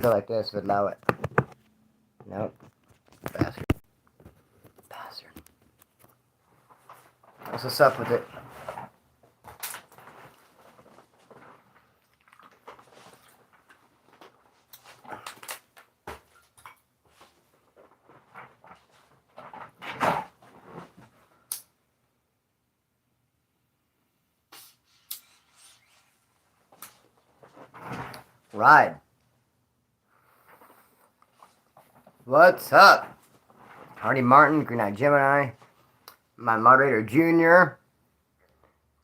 Go like this would allow it. Nope. Bastard. Bastard. What's up with it? Ride. What's up? Hardy Martin, Green Eye Gemini, my moderator Junior,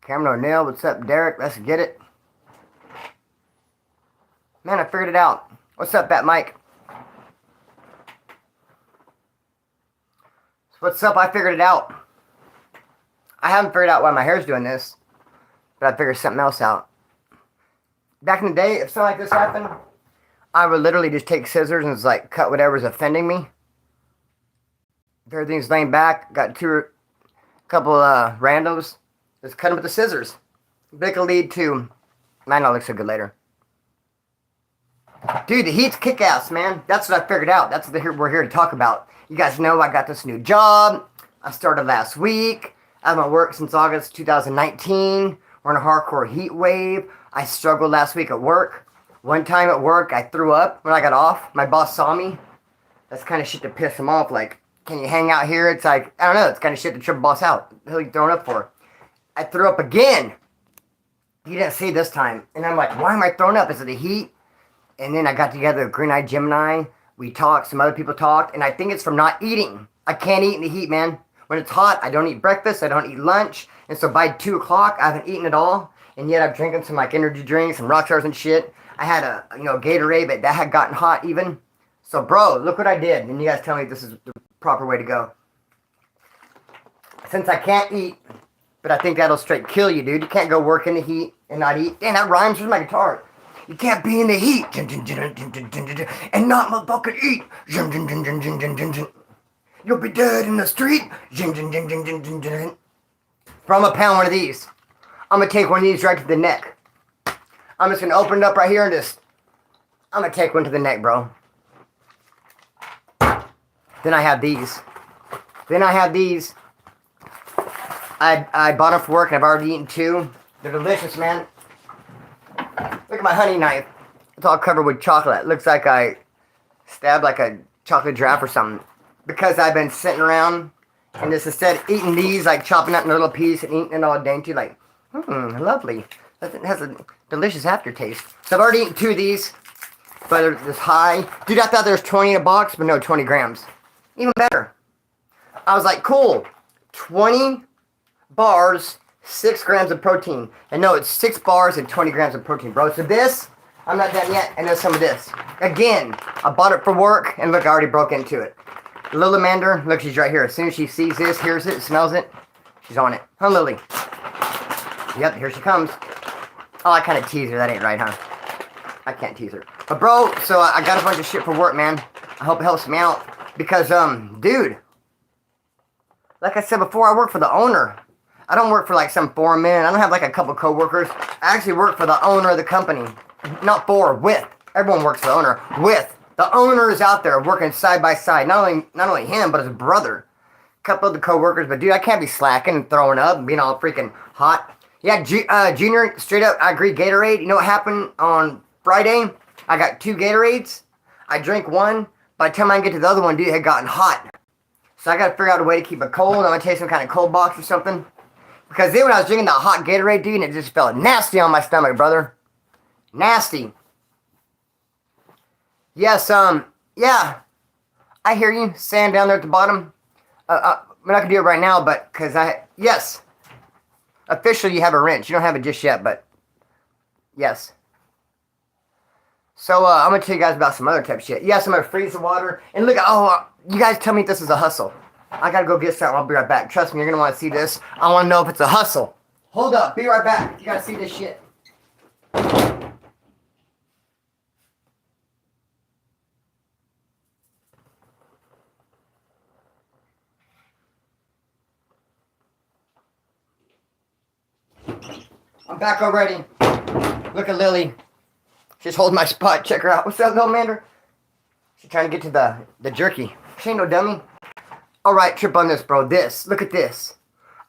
Cameron O'Neill, what's up Derek? Let's get it. Man, I figured it out. What's up, Bat Mike? What's up? I figured it out. I haven't figured out why my hair's doing this, but I figured something else out. Back in the day, if something like this happened, I would literally just take scissors and just like cut whatever's offending me. If everything's laying back, got couple randos, just cut them with the scissors. But it could lead to, might not look so good later. Dude, the heat's kick-ass, man. That's what I figured out. That's what we're here to talk about. You guys know I got this new job. I started last week. I've been at work since August 2019. We're in a hardcore heat wave. I struggled last week at work. One time at work, I threw up when I got off. My boss saw me. That's kind of shit to piss him off. Like, can you hang out here? It's like, I don't know. It's kind of shit to trip a boss out. What the hell are you throwing up for? I threw up again. He didn't see this time. And I'm like, why am I throwing up? Is it the heat? And then I got together with Green Eye Gemini. We talked. Some other people talked. And I think it's from not eating. I can't eat in the heat, man. When it's hot, I don't eat breakfast. I don't eat lunch. And so by 2 o'clock, I haven't eaten at all. And yet I'm drinking some like energy drinks and rock stars and shit. I had a Gatorade, but that had gotten hot even. So bro, look what I did. And you guys tell me if this is the proper way to go. Since I can't eat, but I think that'll straight kill you, dude. You can't go work in the heat and not eat. Damn, that rhymes with my guitar. You can't be in the heat and not motherfucking eat. You'll be dead in the street. From a pound one of these. I'm going to take one of these right to the neck. I'm just going to open it up right here and just... I'm going to take one to the neck, bro. Then I have these. I bought them for work and I've already eaten 2. They're delicious, man. Look at my honey knife. It's all covered with chocolate. It looks like I stabbed like a chocolate giraffe or something. Because I've been sitting around and just instead of eating these, like chopping up in a little piece and eating it all dainty, like... lovely. It has a delicious aftertaste. So I've already eaten 2 of these, but they're this high. Dude, I thought there was 20 in a box, but no, 20 grams. Even better. I was like, cool. 20 bars, 6 grams of protein. And no, it's 6 bars and 20 grams of protein, bro. So this, I'm not done yet, and then some of this. Again, I bought it for work, and look, I already broke into it. Lil Amander, look, she's right here. As soon as she sees this, hears it, smells it, she's on it. Huh, Lily? Yep, here she comes. Oh, I kind of tease her. That ain't right, huh? I can't tease her. But, bro, so I got a bunch of shit for work, man. I hope it helps me out. Because, dude, like I said before, I work for the owner. I don't work for, like, some foreman. I don't have, like, a couple co-workers. I actually work for the owner of the company. Not for, with. Everyone works for the owner. With. The owner is out there working side by side. Not only him, but his brother. A couple of the co-workers. But, dude, I can't be slacking and throwing up and being all freaking hot. Yeah, Junior, straight up, I agree, Gatorade. You know what happened on Friday? I got 2 Gatorades. I drank one. By the time I get to the other one, dude, it had gotten hot. So I got to figure out a way to keep it cold. I'm going to take some kind of cold box or something. Because then when I was drinking that hot Gatorade, dude, it just felt nasty on my stomach, brother. Nasty. Yes, yeah. I hear you saying down there at the bottom. I'm not going to do it right now, but because yes. Officially, you have a wrench. You don't have it just yet, but yes. So, I'm going to tell you guys about some other type of shit. Yes, I'm going to freeze the water. And look, you guys tell me if this is a hustle. I got to go get something. I'll be right back. Trust me, you're going to want to see this. I want to know if it's a hustle. Hold up. Be right back. You got to see this shit. I'm back already. Look at Lily. She's holding my spot. Check her out. What's up, little Mander? She's trying to get to the jerky. She ain't no dummy. Alright, trip on this, bro. This. Look at this.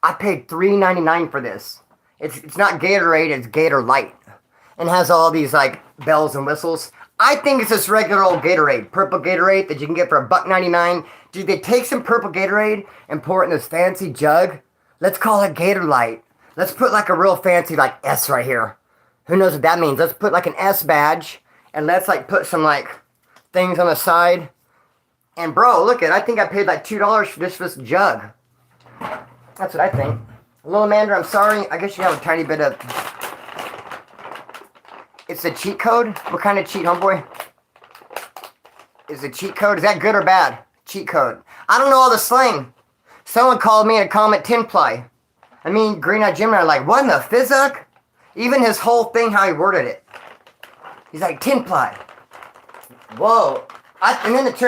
I paid $3.99 for this. It's not Gatorade, it's Gator Light. And has all these, like, bells and whistles. I think it's just regular old Gatorade. Purple Gatorade that you can get for $1.99. Dude, they take some purple Gatorade and pour it in this fancy jug. Let's call it Gator Light. Let's put, like, a real fancy, like, S right here. Who knows what that means? Let's put, like, an S badge. And let's, like, put some, like, things on the side. And, bro, look I think I paid, like, $2 for this jug. That's what I think. Little Amanda, I'm sorry. I guess you have a tiny bit of... It's a cheat code? What kind of cheat, homeboy? Is it cheat code? Is that good or bad? Cheat code. I don't know all the slang. Someone called me in a comment 10-ply. I mean, Green Eye Jim and I are like, what in the fizzuck? Even his whole thing, how he worded it. He's like, 10-ply. Whoa. And then as it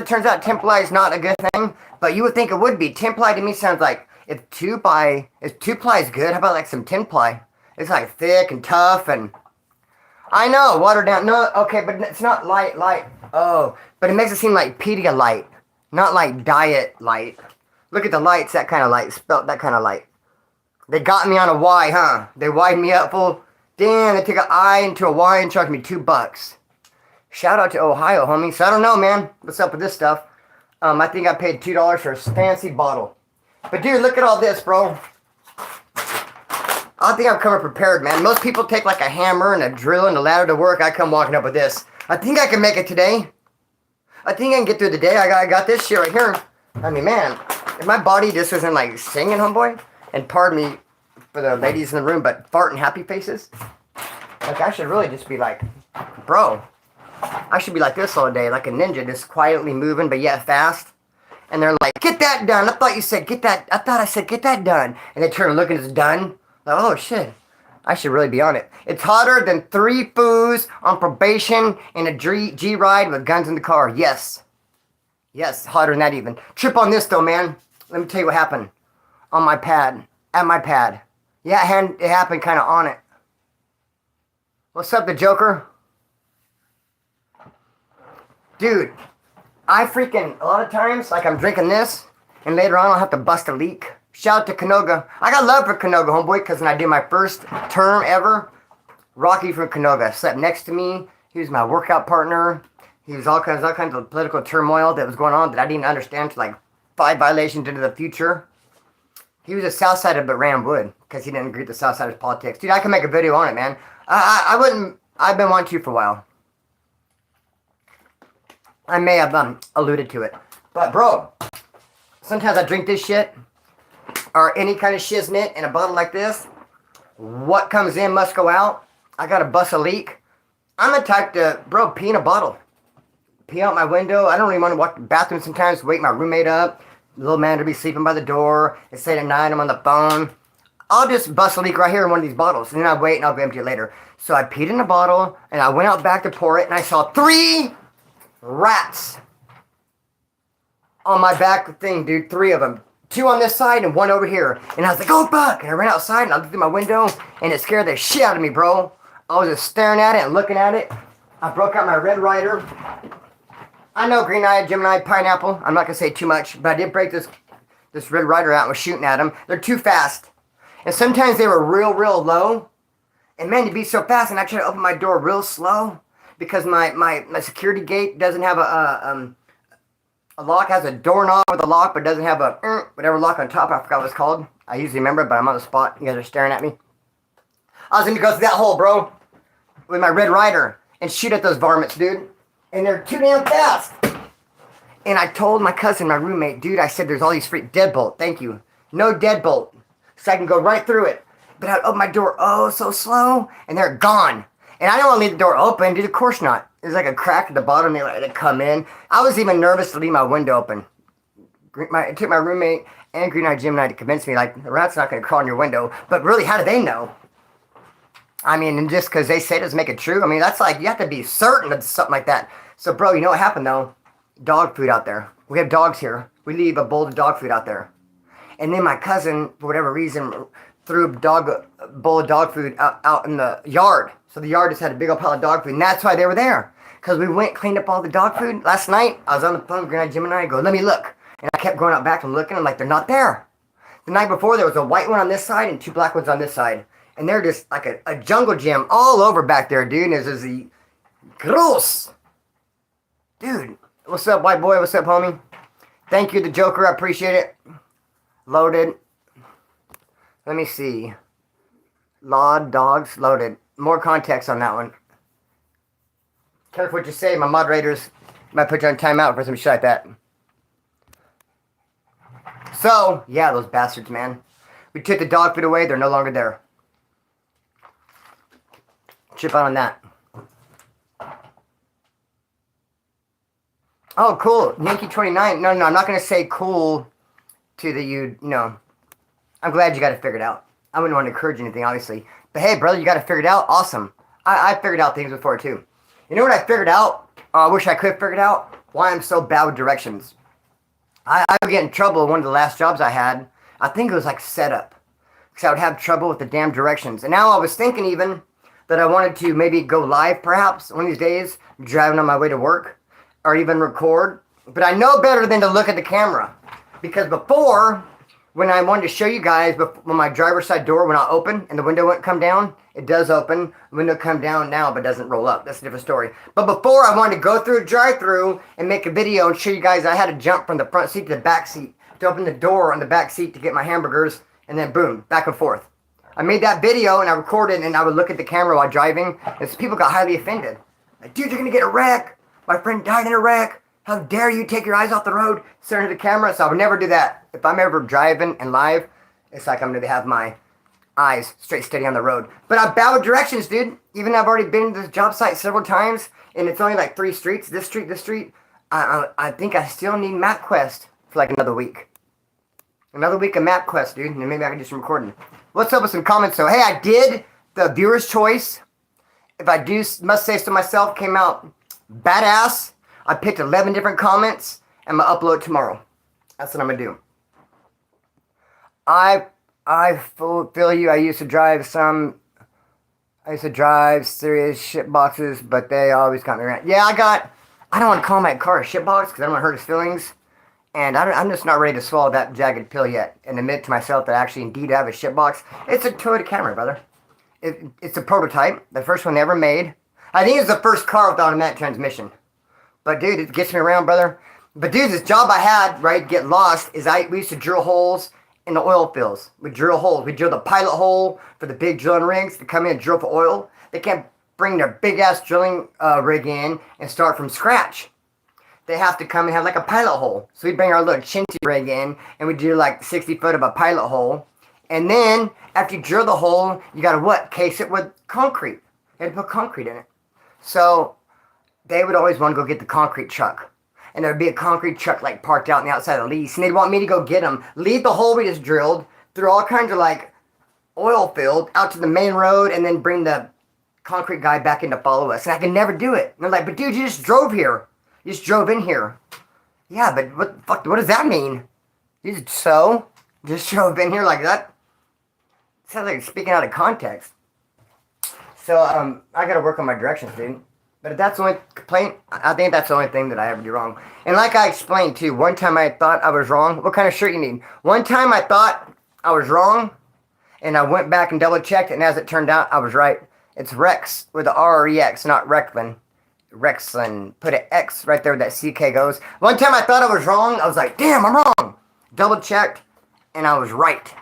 turns out, 10-ply is not a good thing. But you would think it would be. 10-ply to me sounds like, if 2-ply is good, how about like some 10-ply? It's like thick and tough and... I know, watered down. No, okay, but it's not light. Oh, but it makes it seem like Pedialyte, not like Diet Light. Look at the lights, that kind of light, spelt that kind of light. They got me on a Y, huh? They widened me up full. Damn, they took an I into a Y and charged me $2. Shout out to Ohio, homie. So I don't know, man. What's up with this stuff? I think I paid $2 for a fancy bottle. But dude, look at all this, bro. I think I'm coming prepared, man. Most people take like a hammer and a drill and a ladder to work. I come walking up with this. I think I can make it today. I think I can get through the day. I got this shit right here. I mean, man, if my body just isn't like singing, homeboy, and pardon me for the ladies in the room, but farting happy faces, like I should really just be like, bro, I should be like this all day, like a ninja, just quietly moving, but yet fast. And they're like, get that done. I thought you said get that. I thought I said get that done. And they turn and look and it's done. Like, oh shit, I should really be on it. It's hotter than 3 foos on probation in a G ride with guns in the car. Yes. Yes, hotter than that even. Trip on this though, man. Let me tell you what happened. On my pad. At my pad. Yeah, it happened kind of on it. What's up, the Joker? Dude, I freaking, a lot of times, like I'm drinking this, and later on I'll have to bust a leak. Shout out to Canoga. I got love for Canoga, homeboy, because when I did my first term ever, Rocky from Canoga sat next to me. He was my workout partner. He was all kinds of political turmoil that was going on that I didn't understand until like 5 violations into the future. He was a Southsider but ran wood because he didn't agree with the Southsiders politics. Dude, I can make a video on it, man. I've been wanting to for a while. I may have alluded to it. But bro, sometimes I drink this shit or any kind of shiznit in a bottle like this. What comes in must go out. I gotta bust a leak. I'm the type to, bro, pee in a bottle. Pee out my window. I don't even want to walk to the bathroom sometimes, wake my roommate up. Little man to be sleeping by the door. It's late at night, I'm on the phone. I'll just bust a leak right here in one of these bottles. And then I wait and I'll go empty it later. So I peed in a bottle and I went out back to pour it and I saw 3 rats on my back thing, dude. 3 of them. 2 on this side and 1 over here. And I was like, oh, fuck. And I ran outside and I looked through my window and it scared the shit out of me, bro. I was just staring at it and looking at it. I broke out my Red Ryder. I know Green Eye, Gemini, Pineapple. I'm not going to say too much, but I did break this Red Ryder out and was shooting at them. They're too fast. And sometimes they were real, real low. And man, you'd be so fast and I try to open my door real slow because my security gate doesn't have a lock. Has a doorknob with a lock, but doesn't have a whatever lock on top. I forgot what it's called. I usually remember it, but I'm on the spot. You guys are staring at me. I was going to go through that hole, bro, with my Red Ryder and shoot at those varmints, dude. And they're too damn fast. And I told my cousin, my roommate, dude, I said there's all these free deadbolt. Thank you. No deadbolt. So I can go right through it. But I open my door so slow, and they're gone. And I don't want to leave the door open, dude. Of course not. There's like a crack at the bottom. They come in. I was even nervous to leave my window open. It took my roommate and Green Eye Gemini to convince me, like, the rat's not going to crawl in your window. But really, how do they know? I mean, and just because they say it doesn't make it true. I mean, that's like, you have to be certain of something like that. So, bro, you know what happened, though? Dog food out there. We have dogs here. We leave a bowl of dog food out there. And then my cousin, for whatever reason, threw a bowl of dog food out in the yard. So the yard just had a big old pile of dog food, and that's why they were there. Because we went cleaned up all the dog food. Last night, I was on the phone with Grandma Jim and I go, let me look. And I kept going out back and looking. I'm like, they're not there. The night before, there was a white one on this side and 2 black ones on this side. And they're just like a jungle gym all over back there, dude. And this is the gross. Dude, what's up, white boy? What's up, homie? Thank you, the Joker. I appreciate it. Loaded. Let me see. Lawed dogs loaded. More context on that one. Careful what you say. My moderators might put you on timeout for some shit like that. So, yeah, those bastards, man. We took the dog food away. They're no longer there. Chip out on that. Oh, cool. Yankee 29. No, I'm not going to say cool to the, you know. I'm glad you got it figured out. I wouldn't want to encourage anything, obviously. But hey, brother, you got it figured out? Awesome. I figured out things before, too. You know what I figured out? I wish I could have figured out? Why I'm so bad with directions. I would get in trouble with one of the last jobs I had. I think it was like setup. Because I would have trouble with the damn directions. And now I was thinking even that I wanted to maybe go live, perhaps, one of these days, driving on my way to work. Or even record. But I know better than to look at the camera. Because before, when I wanted to show you guys, when my driver's side door went not open and the window wouldn't come down, it does open. The window come down now, but doesn't roll up. That's a different story. But before, I wanted to go through a drive-through and make a video and show you guys I had to jump from the front seat to the back seat to open the door on the back seat to get my hamburgers, and then boom, back and forth. I made that video and I recorded, and I would look at the camera while driving, and people got highly offended. Like, dude, you're gonna get a wreck. My friend died in a wreck. How dare you take your eyes off the road, staring at the camera? So I would never do that. If I'm ever driving and live, it's like I'm going to have my eyes straight steady on the road. But I'm bad with directions, dude. Even I've already been to this job site several times, and it's only like 3 streets, this street, this street. I think I still need MapQuest for like another week. Another week of MapQuest, dude, and then maybe I can do some recording. What's up with some comments? So, hey, I did the viewer's choice. If I do, must say so myself, came out badass. I picked 11 different comments. I'm going to upload it tomorrow. That's what I'm going to do. I feel you. I used to drive serious shit boxes, but they always got me around. Yeah, I don't want to call my car a shit box because I don't want to hurt his feelings. And I'm just not ready to swallow that jagged pill yet and admit to myself that actually indeed I have a shit box. It's a Toyota Camry, brother. It's a prototype. The first one ever made. I think it's the first car with automatic transmission. But dude, it gets me around, brother. But dude, this job I had, right, get lost, is we used to drill holes in the oil fields. We drill holes. We drill the pilot hole for the big drilling rigs to come in and drill for oil. They can't bring their big-ass drilling rig in and start from scratch. They have to come and have like a pilot hole. So we bring our little chintzy rig in, and we do like 60 foot of a pilot hole. And then, after you drill the hole, you gotta what? Case it with concrete. You had to put concrete in it. So they would always want to go get the concrete truck. And there would be a concrete truck like parked out on the outside of the lease. And they'd want me to go get them, leave the hole we just drilled, through all kinds of like oil field, out to the main road, and then bring the concrete guy back in to follow us. And I could never do it. And they're like, but dude, you just drove here. You just drove in here. Yeah, but what does that mean? You just drove in here like that? Sounds like speaking out of context. So, I gotta work on my directions, dude. But if that's the only complaint, I think that's the only thing that I ever do wrong. And like I explained, too, one time I thought I was wrong. What kind of shirt you need? One time I thought I was wrong, and I went back and double-checked, and as it turned out, I was right. It's Rex with the R-E-X, not Recklin. Rexlin. Put an X right there where that CK goes. One time I thought I was wrong. I was like, damn, I'm wrong. Double-checked, and I was right.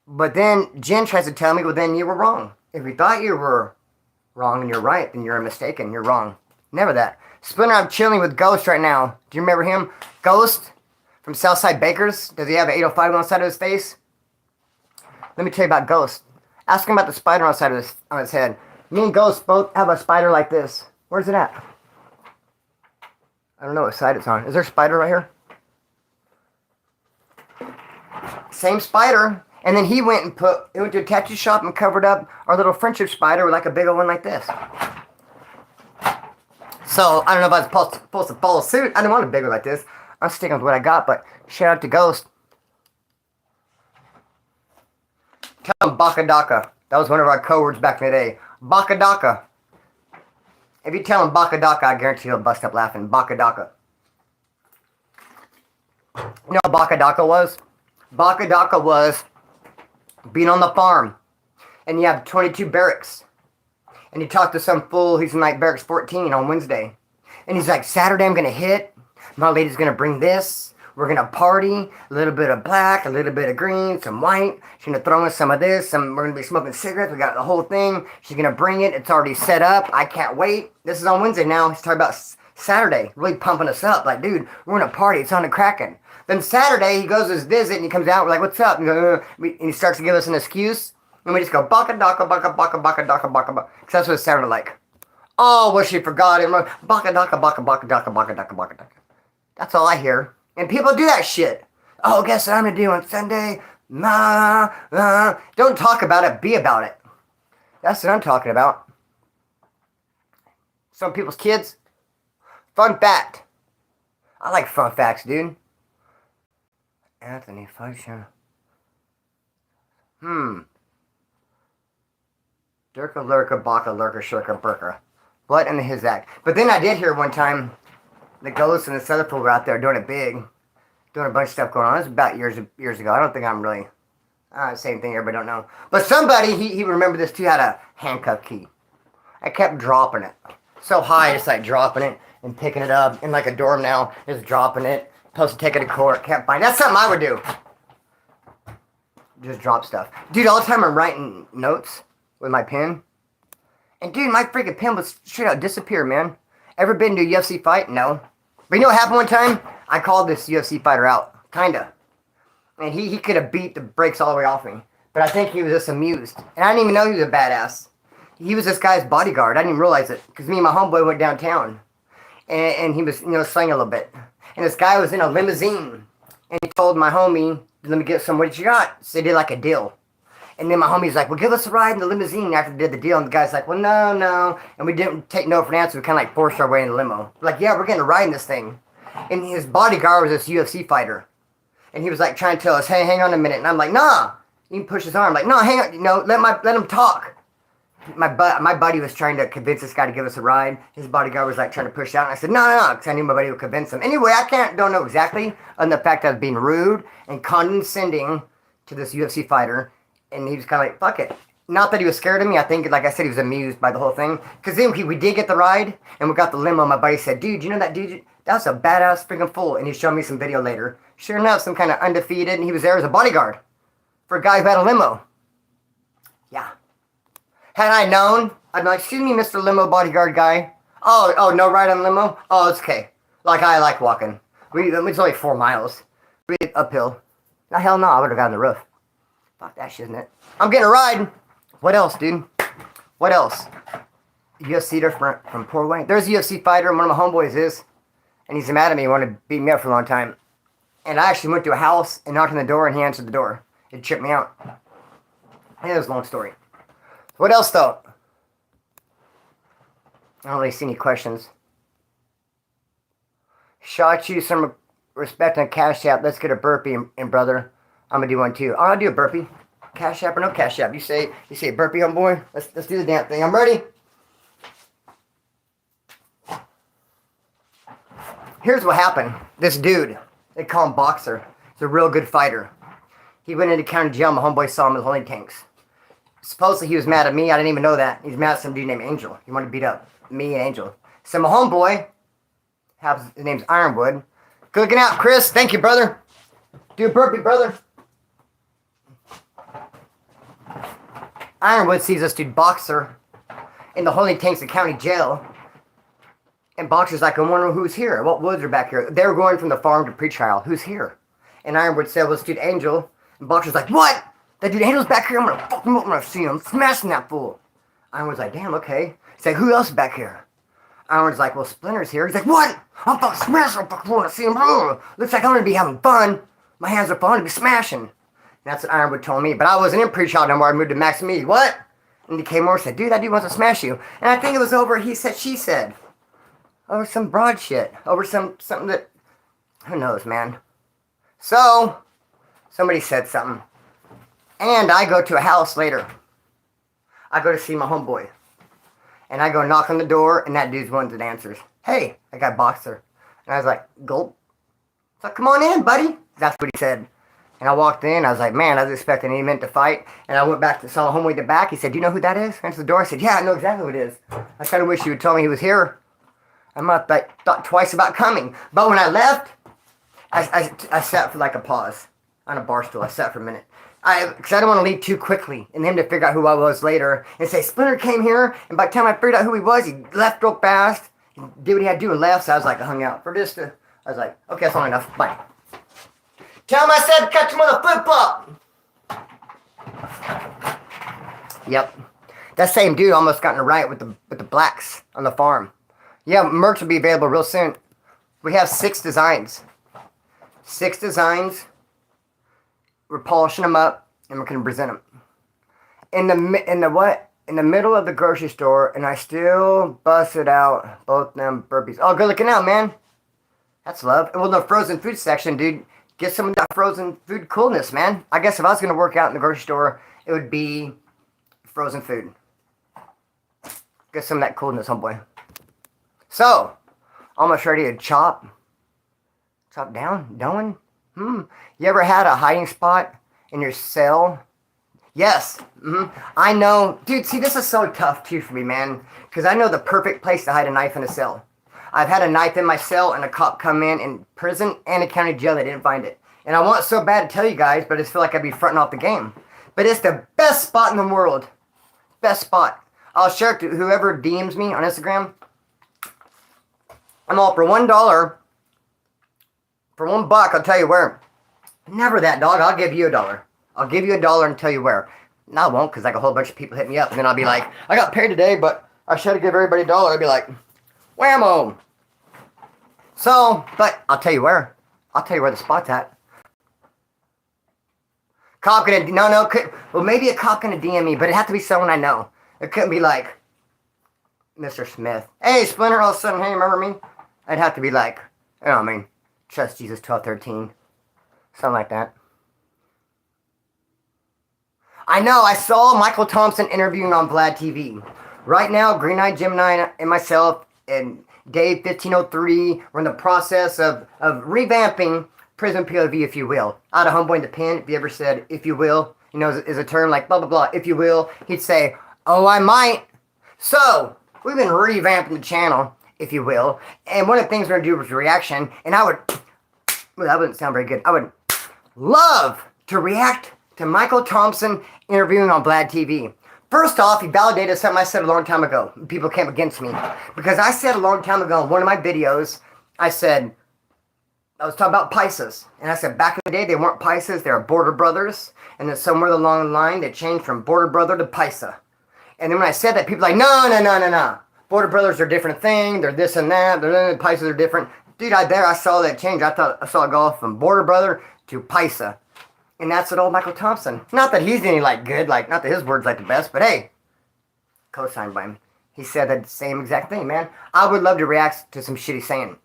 But then Jen tries to tell me, well, then you were wrong. If you thought you were wrong and you're right, then you're mistaken. You're wrong. Never that. Splinter, I'm chilling with Ghost right now. Do you remember him? Ghost from Southside Bakers. Does he have an 805 on the side of his face? Let me tell you about Ghost. Ask him about the spider on the side of on his head. Me and Ghost both have a spider like this. Where's it at? I don't know what side it's on. Is there a spider right here? Same spider. And then he went to a tattoo shop and covered up our little friendship spider with like a big old one like this. So, I don't know if I was supposed to follow suit. I didn't want a big one like this. I'm sticking with what I got, but shout out to Ghost. Tell him Baka Daka. That was one of our code words back in the day. Baka Daka. If you tell him Baka Daka, I guarantee he'll bust up laughing. Baka Daka. You know what Baka Daka was? Baka Daka was being on the farm. And you have 22 barracks. And you talk to some fool who's in like barracks 14 on Wednesday. And he's like, Saturday I'm going to hit. My lady's going to bring this. We're going to party. A little bit of black, a little bit of green, some white. She's going to throw in some of this. We're going to be smoking cigarettes. We got the whole thing. She's going to bring it. It's already set up. I can't wait. This is on Wednesday now. He's talking about Saturday. Really pumping us up. Like, dude, we're going to party. It's on the Kraken. Then Saturday, he goes to his visit and he comes out. We're like, what's up? And he starts to give us an excuse. And we just go, Baka Daka, Baka, Baka, Baka, Daka, Baka, Baka. Because that's what it sounded like. Oh, well, she forgot it. Baka Daka, Baka, Baka, Daka, Baka, Daka, Baka, Daka. That's all I hear. And people do that shit. Oh, guess what I'm going to do on Sunday? Don't talk about it. Be about it. That's what I'm talking about. Some people's kids. Fun fact. I like fun facts, dude. Anthony Fleischer. Durka, lurka, baka, lurka, shurka, burka. What in the his act? But then I did hear one time the ghosts and the other people were out there doing it big. Doing a bunch of stuff going on. It was about years ago. I don't think I'm really... same thing, everybody don't know. But somebody, he remembered this too, had a handcuff key. I kept dropping it. So high, just like dropping it and picking it up. In like a dorm now, just dropping it. Supposed to take it to court. Can't find it. That's something I would do. Just drop stuff. Dude, all the time I'm writing notes with my pen. And dude, my freaking pen was straight out disappear, man. Ever been to a UFC fight? No. But you know what happened one time? I called this UFC fighter out. Kinda. And he could have beat the brakes all the way off me. But I think he was just amused. And I didn't even know he was a badass. He was this guy's bodyguard. I didn't even realize it. Because me and my homeboy went downtown. And he was, slaying a little bit. And this guy was in a limousine. And he told my homie, let me get some, what you got? So they did like a deal. And then my homie's like, well, give us a ride in the limousine after they did the deal. And the guy's like, well, no. And we didn't take no for an answer. We kind of like forced our way in the limo. We're like, yeah, we're getting a ride in this thing. And his bodyguard was this UFC fighter. And he was like trying to tell us, hey, hang on a minute. And I'm like, nah. He pushed his arm like, no, hang on. Let him talk. My buddy was trying to convince this guy to give us a ride. His bodyguard was like trying to push out. And I said, no, because I knew my buddy would convince him. Anyway, don't know exactly on the fact that I was being rude and condescending to this UFC fighter. And he was kind of like, fuck it. Not that he was scared of me. I think, like I said, he was amused by the whole thing. Because then we did get the ride, and we got the limo. My buddy said, dude, you know that dude? That's a badass freaking fool. And he showed me some video later. Sure enough, some kind of undefeated, and he was there as a bodyguard for a guy who had a limo. Yeah. Had I known, I'd be like, excuse me, Mr. Limo bodyguard guy. Oh, no ride on limo? Oh, it's okay. Like, I like walking. It's only 4 miles. Uphill. No, hell no, I would have gotten the roof. Fuck that shit, isn't it? I'm getting a ride. What else, dude? What else? UFC from Poor Wayne. There's a UFC fighter, and one of my homeboys is. And he's mad at me. He wanted to beat me up for a long time. And I actually went to a house and knocked on the door, and he answered the door. It tripped me out. It was a long story. What else, though? I don't really see any questions. Shot you some respect on Cash App. Let's get a burpee, and brother. I'm going to do one, too. I'll do a burpee. Cash App or no Cash App? You say burpee, homeboy? Let's do the damn thing. I'm ready. Here's what happened. This dude, they call him Boxer. He's a real good fighter. He went into county jail. My homeboy saw him with holding tanks. Supposedly he was mad at me. I didn't even know that. He's mad at some dude named Angel. He wanted to beat up me and Angel. So my homeboy, his name's Ironwood. Good looking out, Chris. Thank you, brother. Do a burpee, brother. Ironwood sees this dude, Boxer, in the holding tanks of county jail. And Boxer's like, I wonder who's here. What woods are back here? They were going from the farm to pretrial. Who's here? And Ironwood said, well, this dude Angel. And Boxer's like, what? That dude Angel's back here? I'm going to fuck him up when I see him. I'm smashing that fool. Ironwood's like, damn, okay. He's like, who else is back here? Ironwood's like, well, Splinter's here. He's like, what? I'm fucking smashing him. I'm fucking when I see him. Looks like I'm going to be having fun. My hands are full. I'm going to be smashing. And that's what Ironwood told me. But I wasn't in pretrial no more. I moved to Max Mead. What? And he came over and said, dude, that dude wants to smash you. And I think it was over, he said, she said. Over some broad shit. Over something that, who knows, man. So, somebody said something. And I go to a house later. I go to see my homeboy. And I go knock on the door, and that dude's one that answers. Hey, I got Boxer. And I was like, gulp. So come on in, buddy. That's what he said. And I walked in. I was like, man, I was expecting he meant to fight. And I went back to saw homeboy at the back. He said, do you know who that is? I answered the door. I said, yeah, I know exactly who it is. I kind of wish you would tell me he was here. I might have thought twice about coming. But when I left, I sat for like a pause on a bar stool. I sat for a minute. Because I don't want to leave too quickly and him to figure out who I was later and say, Splinter came here, and by the time I figured out who he was, he left real fast, he did what he had to do and left, so I was like, I hung out for just I was like, okay, that's long enough, bye. Tell him I said catch him with a flip-flop. Yep. That same dude almost got in a riot with the blacks on the farm. Yeah, merch will be available real soon. We have 6 designs. 6 designs. We're polishing them up, and we're gonna present them. In the middle of the grocery store, and I still busted out both them burpees. Oh, good looking out, man. That's love. Well, the frozen food section, dude. Get some of that frozen food coolness, man. I guess if I was gonna work out in the grocery store, it would be frozen food. Get some of that coolness, homeboy. So, almost ready to chop down, doing. You ever had a hiding spot in your cell? Yes. I know. Dude, see, this is so tough, too, for me, man. Because I know the perfect place to hide a knife in a cell. I've had a knife in my cell, and a cop come in prison and a county jail. They didn't find it. And I want so bad to tell you guys, but I just feel like I'd be fronting off the game. But it's the best spot in the world. Best spot. I'll share it to whoever DMs me on Instagram. I'm all for $1. For $1, I'll tell you where. Never that, dog. I'll give you $1. I'll give you $1 and tell you where. No, I won't, because like a whole bunch of people hit me up, and then I'll be like, I got paid today, but I should have given everybody $1. I'd be like, whammo. So, but I'll tell you where. I'll tell you where the spot's at. Cop gonna, well, maybe a cop gonna DM me, but it had to be someone I know. It couldn't be like Mr. Smith. Hey, Splinter, all of a sudden, hey, remember me? I'd have to be like, you know what I mean, Trust Jesus 12:13. Something like that. I know, I saw Michael Thompson interviewing on Vlad TV. Right now, Green Eye Gemini and myself and Dave 1503, we're in the process of revamping Prison POV, if you will. Out of Homeboy in the Pen, if you ever said, if you will, is a term like blah, blah, blah, if you will, he'd say, oh, I might. So, we've been revamping the channel, if you will, and one of the things we're going to do was reaction, and well, that wouldn't sound very good. I would love to react to Michael Thompson interviewing on Vlad TV. First off, he validated something I said a long time ago. People came against me. Because I said a long time ago in one of my videos, I was talking about Pisces. And I said back in the day, they weren't Pisces, they were Border Brothers. And then somewhere along the line, they changed from Border Brother to Pisa. And then when I said that, people were like, no. Border Brothers are a different thing. They're this and that. Pisces are different. Dude, I saw that change. I thought I saw it go from Border Brother to Pisa. And that's what old Michael Thompson. Not that he's any good, not that his word's the best, but hey, co-signed by him. He said that same exact thing, man. I would love to react to some shit he's saying.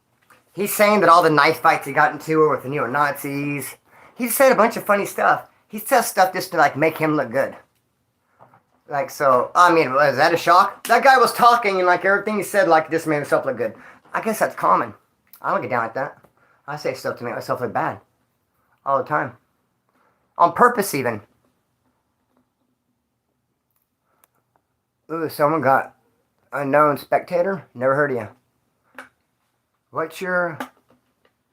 He's saying that all the knife fights he got into were with the neo-Nazis. He said a bunch of funny stuff. He says stuff just to make him look good. So, I mean, was that a shock? That guy was talking and everything he said just made himself look good. I guess that's common. I don't get down with that. I say stuff to make myself look bad. All the time. On purpose, even. Ooh, someone got unknown spectator. Never heard of you. What's your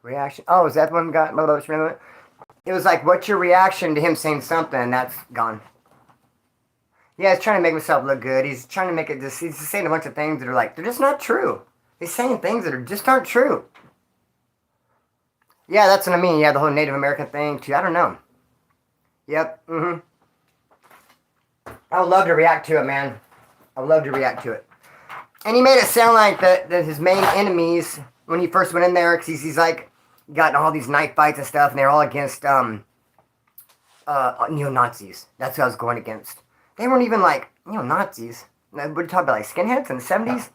reaction? Oh, is that one got? It was what's your reaction to him saying something? And that's gone. Yeah, he's trying to make himself look good. He's trying to make it just. He's just saying a bunch of things that are they're just not true. He's saying things that just aren't true. Yeah, that's what I mean. Yeah, the whole Native American thing too. I don't know. Yep. I would love to react to it, man. I would love to react to it. And he made it sound like that his main enemies when he first went in there, because he's gotten all these knife fights and stuff, and they're all against neo-Nazis. That's what I was going against. They weren't even neo-Nazis. What are you talking about, skinheads in the 70s?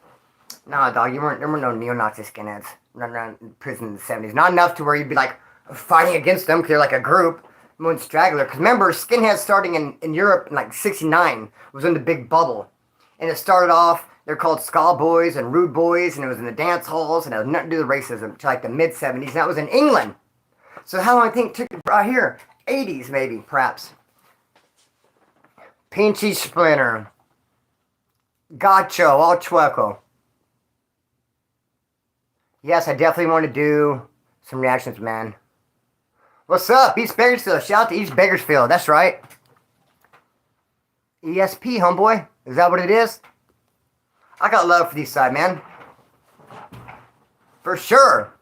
Nah, dog, there were no neo-Nazi skinheads running around in prison in the 70s. Not enough to where you'd be fighting against them because they're a group. one straggler. Because remember, skinheads starting in Europe in like 69 was in the big bubble. And it started off, they're called ska boys and rude boys, and it was in the dance halls, and it had nothing to do with racism, to like the mid-70s, and that was in England. So how long do I think it took to brought here? 80s maybe, perhaps. Pinchy Splinter. Gacho, all chueco. Yes, I definitely want to do some reactions, man. What's up, East Bakersfield? Shout out to East Bakersfield, that's right. ESP, homeboy. Is that what it is? I got love for these side, man. For sure.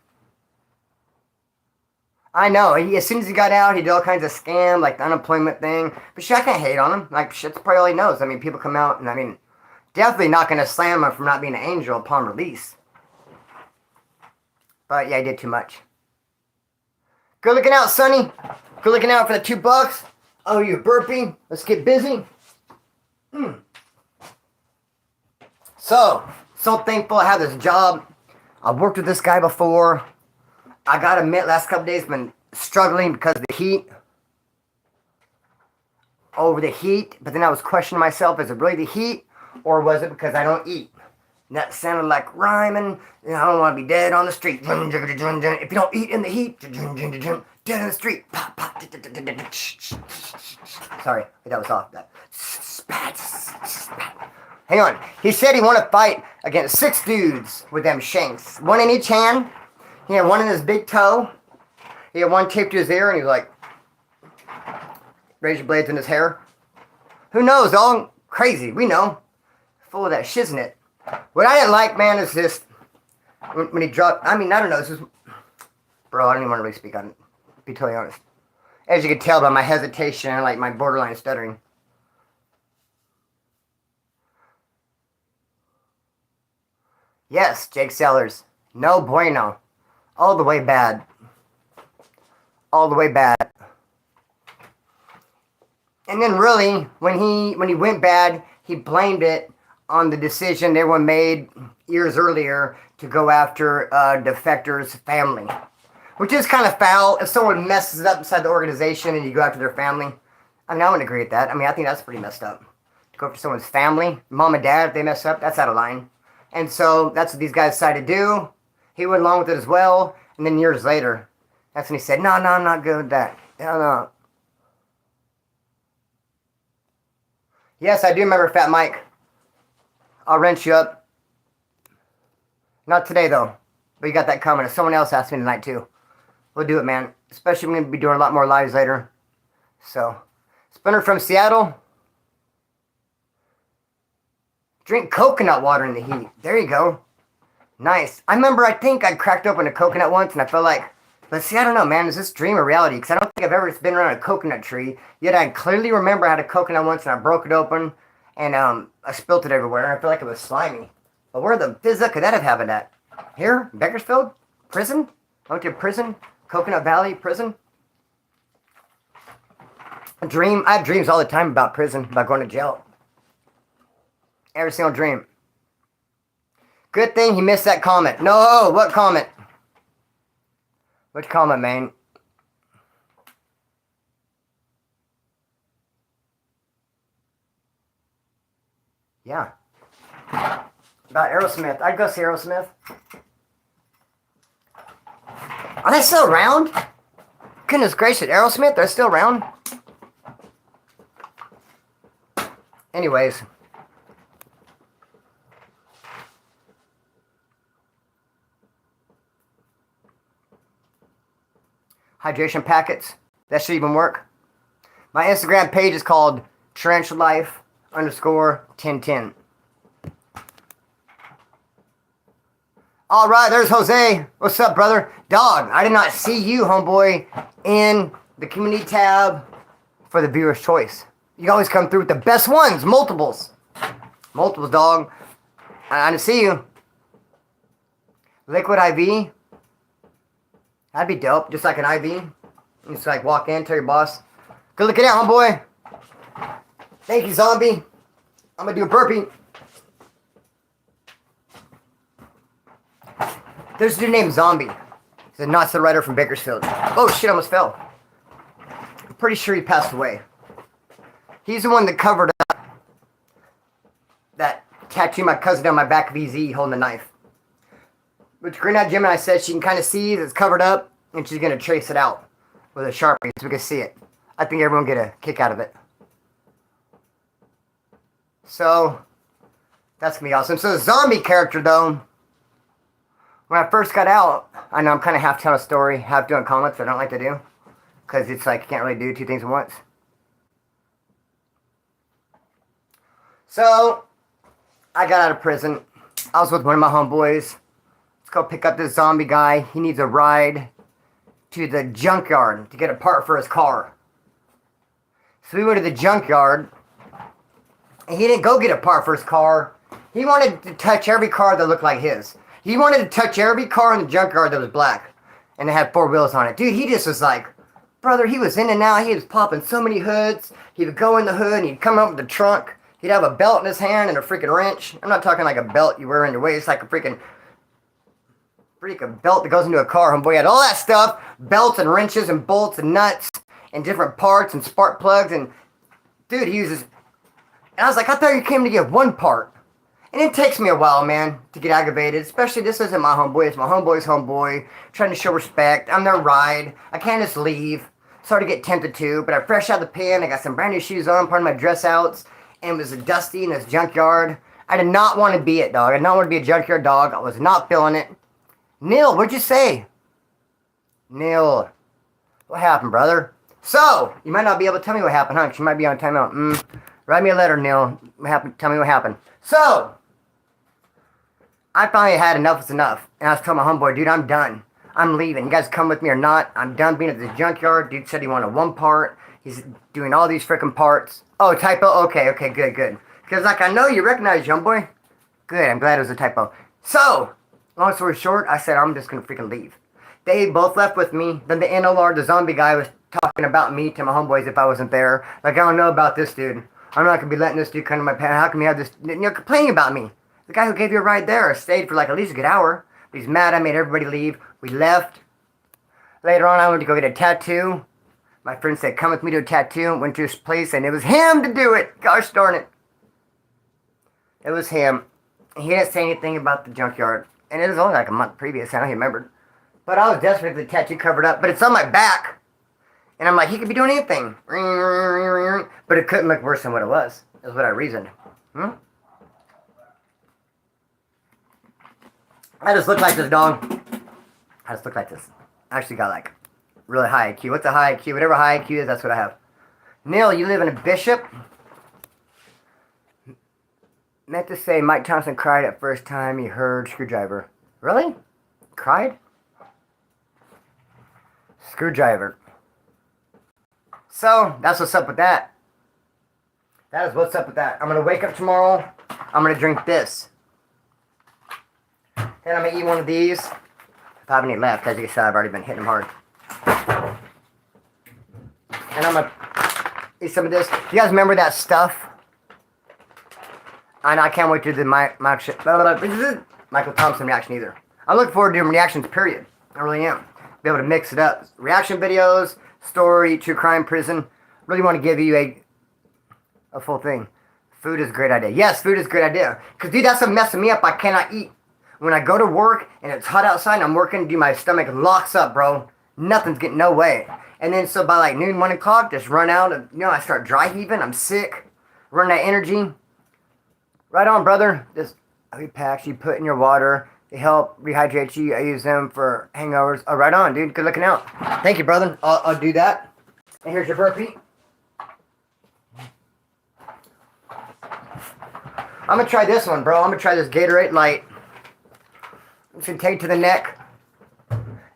I know. As soon as he got out, he did all kinds of scam, like the unemployment thing. But shit, I can't hate on him. Like, shit's probably all he knows. I mean, people come out, and I mean, definitely not going to slam him for not being an angel upon release. But yeah, he did too much. Good looking out, Sonny. Good looking out for the $2. Oh, you burping? Let's get busy. So thankful I have this job. I've worked with this guy before. I gotta admit, last couple days been struggling because of the heat. Over the heat. But then I was questioning myself, is it really the heat? Or was it because I don't eat? And that sounded like rhyming. You know, I don't want to be dead on the street. If you don't eat in the heat, dead in the street. Sorry, that was off. Hang on. He said he wanted to fight against 6 dudes with them shanks. 1 in each hand. He had 1 in his big toe. He had 1 taped to his ear, and he was like, razor blades in his hair. Who knows? All crazy. We know. Full of that shiznit. What I didn't like, man, is just when he dropped. I mean, I don't know. This is, bro, I don't even want to really speak on it. Be totally honest. As you can tell by my hesitation and like my borderline stuttering. Yes, Jake Sellers. No bueno. All the way bad. All the way bad. And then really, when he went bad, he blamed it on the decision everyone made years earlier to go after defectors' family. Which is kind of foul. If someone messes it up inside the organization and you go after their family, I mean, I wouldn't agree with that. I mean, I think that's pretty messed up. To go after someone's family, mom and dad, if they mess up, that's out of line. And so that's what these guys decided to do. He went along with it as well. And then years later, that's when he said, no, I'm not good with that. No. Yes, I do remember Fat Mike. I'll wrench you up. Not today, though. But you got that coming. If someone else asked me tonight, too. We'll do it, man. Especially we're going to be doing a lot more lives later. So, Splinter from Seattle. Drink coconut water in the heat. There you go. Nice. I remember, I think I cracked open a coconut once, and I felt like, let's see, I don't know, man. Is this dream or reality? Because I don't think I've ever been around a coconut tree. Yet I clearly remember I had a coconut once, and I broke it open, and I spilt it everywhere, and I feel like it was slimy. But where the fizza could that have happened at? Here? Bakersfield? Prison? I went to prison? Coconut Valley Prison? I have dreams all the time about prison, about going to jail. Every single dream. Good thing he missed that comment. No, what comment? Which comment, man? Yeah. About Aerosmith. I'd go see Aerosmith. Are they still around? Goodness gracious, Aerosmith, they're still around? Anyways. Hydration packets. That should even work. My Instagram page is called Tarantulalife_1010. Alright, there's Jose. What's up, brother? Dog, I did not see you, homeboy, in the community tab for the viewer's choice. You always come through with the best ones. Multiples. Multiples, dog. I didn't see you. Liquid IV. That'd be dope. Just like an IV. You just like walk in, tell your boss, good looking out, homeboy. Thank you, zombie. I'm gonna do a burpee. There's a dude named Zombie. He's a Nazi writer from Bakersfield. Oh shit, I almost fell. pretty sure he passed away. He's the one that covered up that tattoo my cousin on my back of EZ holding a knife. Which Green Eyed Gemini says she can kind of see that it's covered up, and she's going to trace it out with a Sharpie so we can see it. I think everyone will get a kick out of it. So, that's going to be awesome. So the zombie character, though, when I first got out, I know I'm kind of half telling a story, half doing comments, I don't like to do. Because it's like you can't really do two things at once. So, I got out of prison. I was with one of my homeboys. Let's go pick up this zombie guy. He needs a ride to the junkyard to get a part for his car. So we went to the junkyard. And he didn't go get a part for his car. He wanted to touch every car that looked like his. He wanted to touch every car in the junkyard that was black. And it had 4 wheels on it. Dude, he just was like, brother, he was in and out. He was popping so many hoods. He would go in the hood and he'd come up with the trunk. He'd have a belt in his hand and a freaking wrench. I'm not talking like a belt you wear in your waist. Like a freaking belt that goes into a car. Homeboy had all that stuff. Belts and wrenches and bolts and nuts. And different parts and spark plugs. And dude, he uses... And I was like, I thought you came to get one part. And it takes me a while, man, to get aggravated. Especially this isn't my homeboy. It's my homeboy's homeboy. Trying to show respect. I'm their ride. I can't just leave. Sorry to get tempted to. But I'm fresh out the pen. I got some brand new shoes on. Part of my dress outs. And it was dusty in this junkyard. I did not want to be it, dog. I did not want to be a junkyard dog. I was not feeling it. Neil, what'd you say? Neil. What happened, brother? So, you might not be able to tell me what happened, huh? 'Cause you might be on timeout. Write me a letter, Neil. What happened? Tell me what happened. So, I finally had enough is enough. And I was telling my homeboy, dude, I'm done. I'm leaving. You guys come with me or not. I'm done being at the junkyard. Dude said he wanted one part. He's doing all these freaking parts. Oh, typo? Okay, good. Because, like, I know you recognize young boy. Good, I'm glad it was a typo. So, long story short, I said, I'm just going to freaking leave. They both left with me. Then the NLR, the zombie guy, was talking about me to my homeboys if I wasn't there. Like, I don't know about this dude. I'm not going to be letting this dude come to my pants. How come you have this, complaining about me? The guy who gave you a ride there stayed for like at least a good hour. But he's mad I made everybody leave. We left. Later on, I went to go get a tattoo. My friend said, come with me to a tattoo. Went to his place, and it was him to do it. Gosh darn it. It was him. He didn't say anything about the junkyard. And it was only like a month previous. I don't even remember. But I was desperate for the tattoo covered up. But it's on my back. And I'm like, he could be doing anything. But it couldn't look worse than what it was. Is what I reasoned. I just look like this, dog. I just look like this. I actually got like really high IQ. What's a high IQ? Whatever high IQ is, that's what I have. Neil, you live in a Bishop? Meant to say Mike Thompson cried at first time he heard Screwdriver. Really? Cried? Screwdriver. So, that's what's up with that. That is what's up with that. I'm going to wake up tomorrow. I'm going to drink this. Then I'm going to eat one of these. If I have any left, as you can see, I've already been hitting them hard. And I'm going to eat some of this. Do you guys remember that stuff? I can't wait to do the Michael Thompson reaction either. I'm looking forward to doing reactions, period. I really am. Be able to mix it up. Reaction videos, story, true crime, prison. Really want to give you a full thing. Food is a great idea. Yes, food is a great idea. Because, dude, that's what's messing me up. I cannot eat. When I go to work and it's hot outside and I'm working, dude, my stomach locks up, bro. Nothing's getting no way. And then so by like noon, 1 o'clock, just run out. I start dry heaving. I'm sick. Running out of energy. Right on, brother. Just packs you put in your water. They help rehydrate you. I use them for hangovers. Oh, right on, dude. Good looking out. Thank you, brother. I'll do that. And here's your burpee. I'm going to try this one, bro. I'm going to try this Gatorade Light. I'm just going to take it to the neck.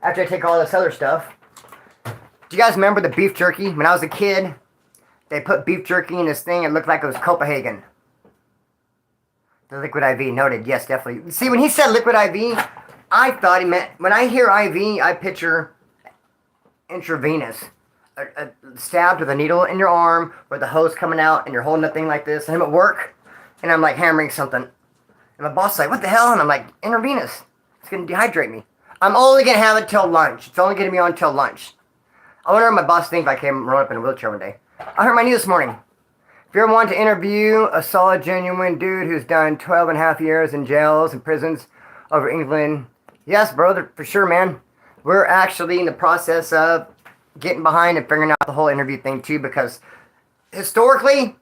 After I take all this other stuff. Do you guys remember the beef jerky? When I was a kid, they put beef jerky in this thing. It looked like it was Copenhagen. The liquid IV, noted. Yes, definitely. See, when he said liquid IV, I thought he meant... When I hear IV, I picture intravenous. A stabbed with a needle in your arm with the hose coming out and you're holding a thing like this. And I'm at work and I'm like hammering something. And my boss is like, what the hell? And I'm like, intravenous. It's going to dehydrate me. I'm only going to have it till lunch. It's only going to be on till lunch. I wonder if my boss thinks if I came rolling up in a wheelchair one day. I hurt my knee this morning. If you ever want to interview a solid, genuine dude who's done 12 and a half years in jails and prisons over England, yes, brother, for sure, man. We're actually in the process of getting behind and figuring out the whole interview thing, too, because historically,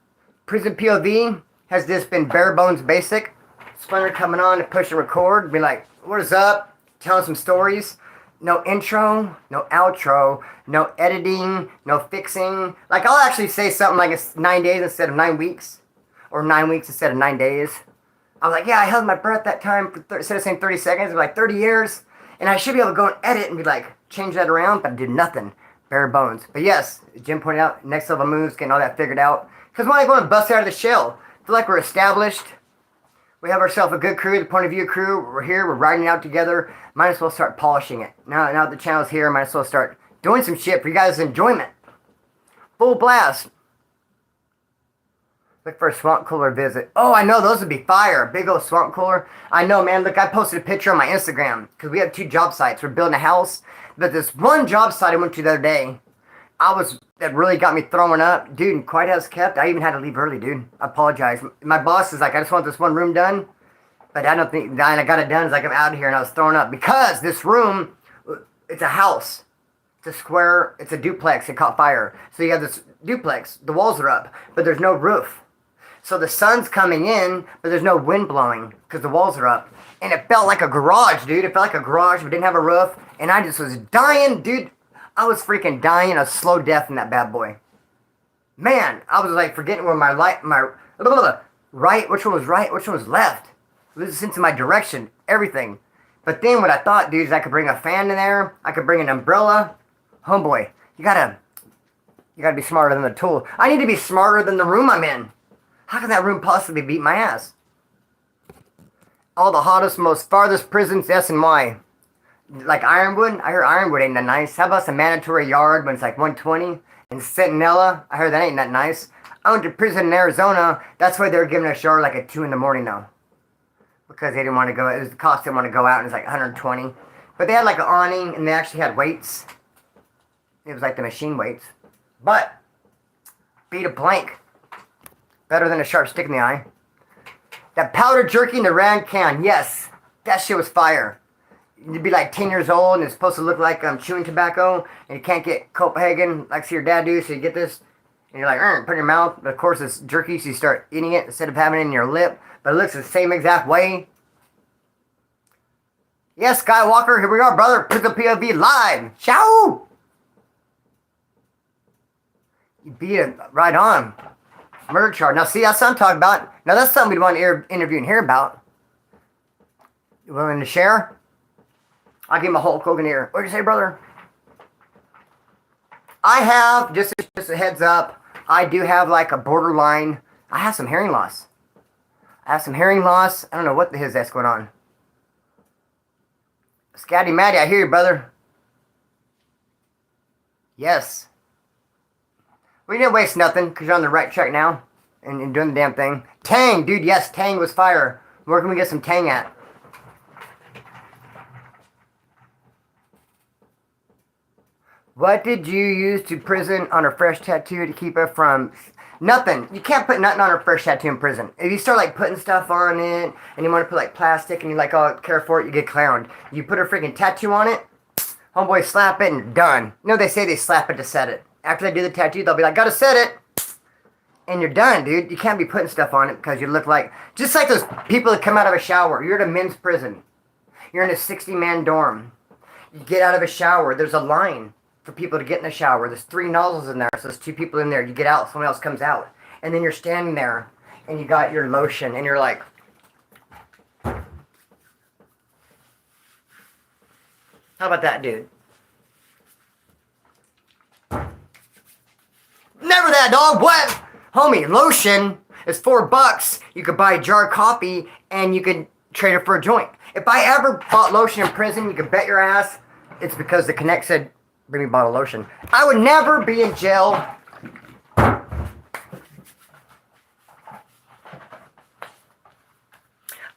Prison POV has just been bare bones basic. Splinter coming on to push and record, be like, what is up? Telling some stories. No intro, no outro, no editing, no fixing. Like, I'll actually say something like it's 9 days instead of 9 weeks. Or 9 weeks instead of 9 days. I was like, yeah, I held my breath that time for instead of saying 30 seconds, like 30 years. And I should be able to go and edit and be like, change that around, but I did nothing. Bare bones. But yes, Jim pointed out, next level moves, getting all that figured out. Because when I go and bust out of the shell, I feel like we're established. We have ourselves a good crew, the point of view crew. We're here, we're riding out together. Might as well start polishing it. Now that the channel's here, might as well start doing some shit for you guys' enjoyment. Full blast. Look for a swamp cooler visit. Oh, I know, those would be fire. Big old swamp cooler. I know, man. Look, I posted a picture on my Instagram. Because we have 2 job sites. We're building a house. But this one job site I went to the other day, that really got me throwing up. Dude, quite as kept. I even had to leave early, dude. I apologize. My boss is like, I just want this one room done. But I don't think, and I got it done. It's like I'm out of here and I was throwing up. Because this room, it's a house. It's a square, it's a duplex. It caught fire. So you have this duplex. The walls are up, but there's no roof. So the sun's coming in, but there's no wind blowing because the walls are up. And it felt like a garage, dude. It felt like a garage, but didn't have a roof. And I just was dying, dude. I was freaking dying a slow death in that bad boy. Man, I was like forgetting where my right, which one was right, which one was left. Listen to my direction, everything. But then what I thought, dude, is I could bring a fan in there. I could bring an umbrella. Homeboy, you gotta be smarter than the tool. I need to be smarter than the room I'm in. How can that room possibly beat my ass? All the hottest, most farthest prisons, S and Y. Like Ironwood, I heard Ironwood ain't that nice. How about some mandatory yard when it's like 120? And Centinela, I heard that ain't that nice. I went to prison in Arizona. That's why they were giving us shower like at 2 in the morning now. Because they didn't want to go, it was the cost, they didn't want to go out, and it's like 120. But they had like an awning, and they actually had weights. It was like the machine weights. But, beat a blank. Better than a sharp stick in the eye. That powder jerky in the round can, yes. That shit was fire. You'd be like 10 years old and it's supposed to look like chewing tobacco and you can't get Copenhagen like see your dad do, so you get this and you're like, put it in your mouth. But of course it's jerky, so you start eating it instead of having it in your lip. But it looks the same exact way. Yes, Skywalker, here we are, brother. Prison POV live. Ciao! You beat it right on. Murder charge. Now see, that's what I'm talking about. Now that's something we'd want to interview and hear about. You willing to share? I'll give him a Hulk Hogan ear. What'd you say, brother? I have, just a heads up, I do have like a borderline, I have some hearing loss. I don't know what the hell that's going on. Scatty Matty, I hear you, brother. Yes. We didn't waste nothing because you're on the right track now and doing the damn thing. Tang, dude, yes, Tang was fire. Where can we get some Tang at? What did you use to prison on a fresh tattoo to keep it from... Nothing. You can't put nothing on a fresh tattoo in prison. If you start like putting stuff on it and you want to put like plastic and you like, oh, care for it, you get clowned. You put a freaking tattoo on it, homeboy slap it and done. You know, they say they slap it to set it. After they do the tattoo, they'll be like, gotta set it. And you're done, dude. You can't be putting stuff on it because you look like... Just like those people that come out of a shower. You're at a men's prison. You're in a 60-man dorm. You get out of a shower. There's a line for people to get in the shower. There's 3 nozzles in there. So there's 2 people in there. You get out. Someone else comes out. And then you're standing there. And you got your lotion. And you're like... How about that, dude? Never that, dog. What? Homie, lotion is $4. You could buy a jar of coffee and you could trade it for a joint. If I ever bought lotion in prison, you could bet your ass it's because the Connect said, bring me a bottle of lotion. I would never be in jail. I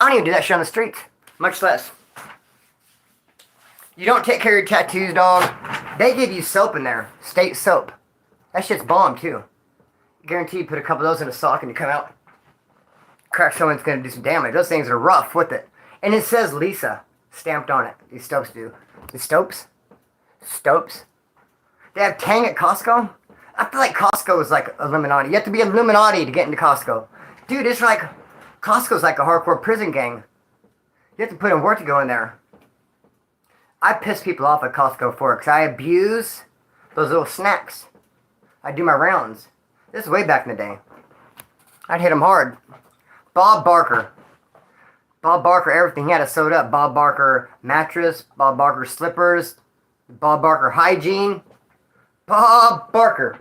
don't even do that shit on the streets. Much less. You don't take care of your tattoos, dog. They give you soap in there. State soap. That shit's bomb, too. Guarantee you put a couple of those in a sock and you come out. Crack someone's going to do some damage. Those things are rough with it. And it says Lisa stamped on it. These soaps do. The Stopes? Stopes? They have Tang at Costco? I feel like Costco is like Illuminati. You have to be Illuminati to get into Costco. Dude, it's like... Costco's like a hardcore prison gang. You have to put in work to go in there. I piss people off at Costco for it because I abuse those little snacks. I do my rounds. This is way back in the day. I'd hit them hard. Bob Barker. Bob Barker, everything. He had it sewed up. Bob Barker mattress. Bob Barker slippers. Bob Barker hygiene. Bob Barker.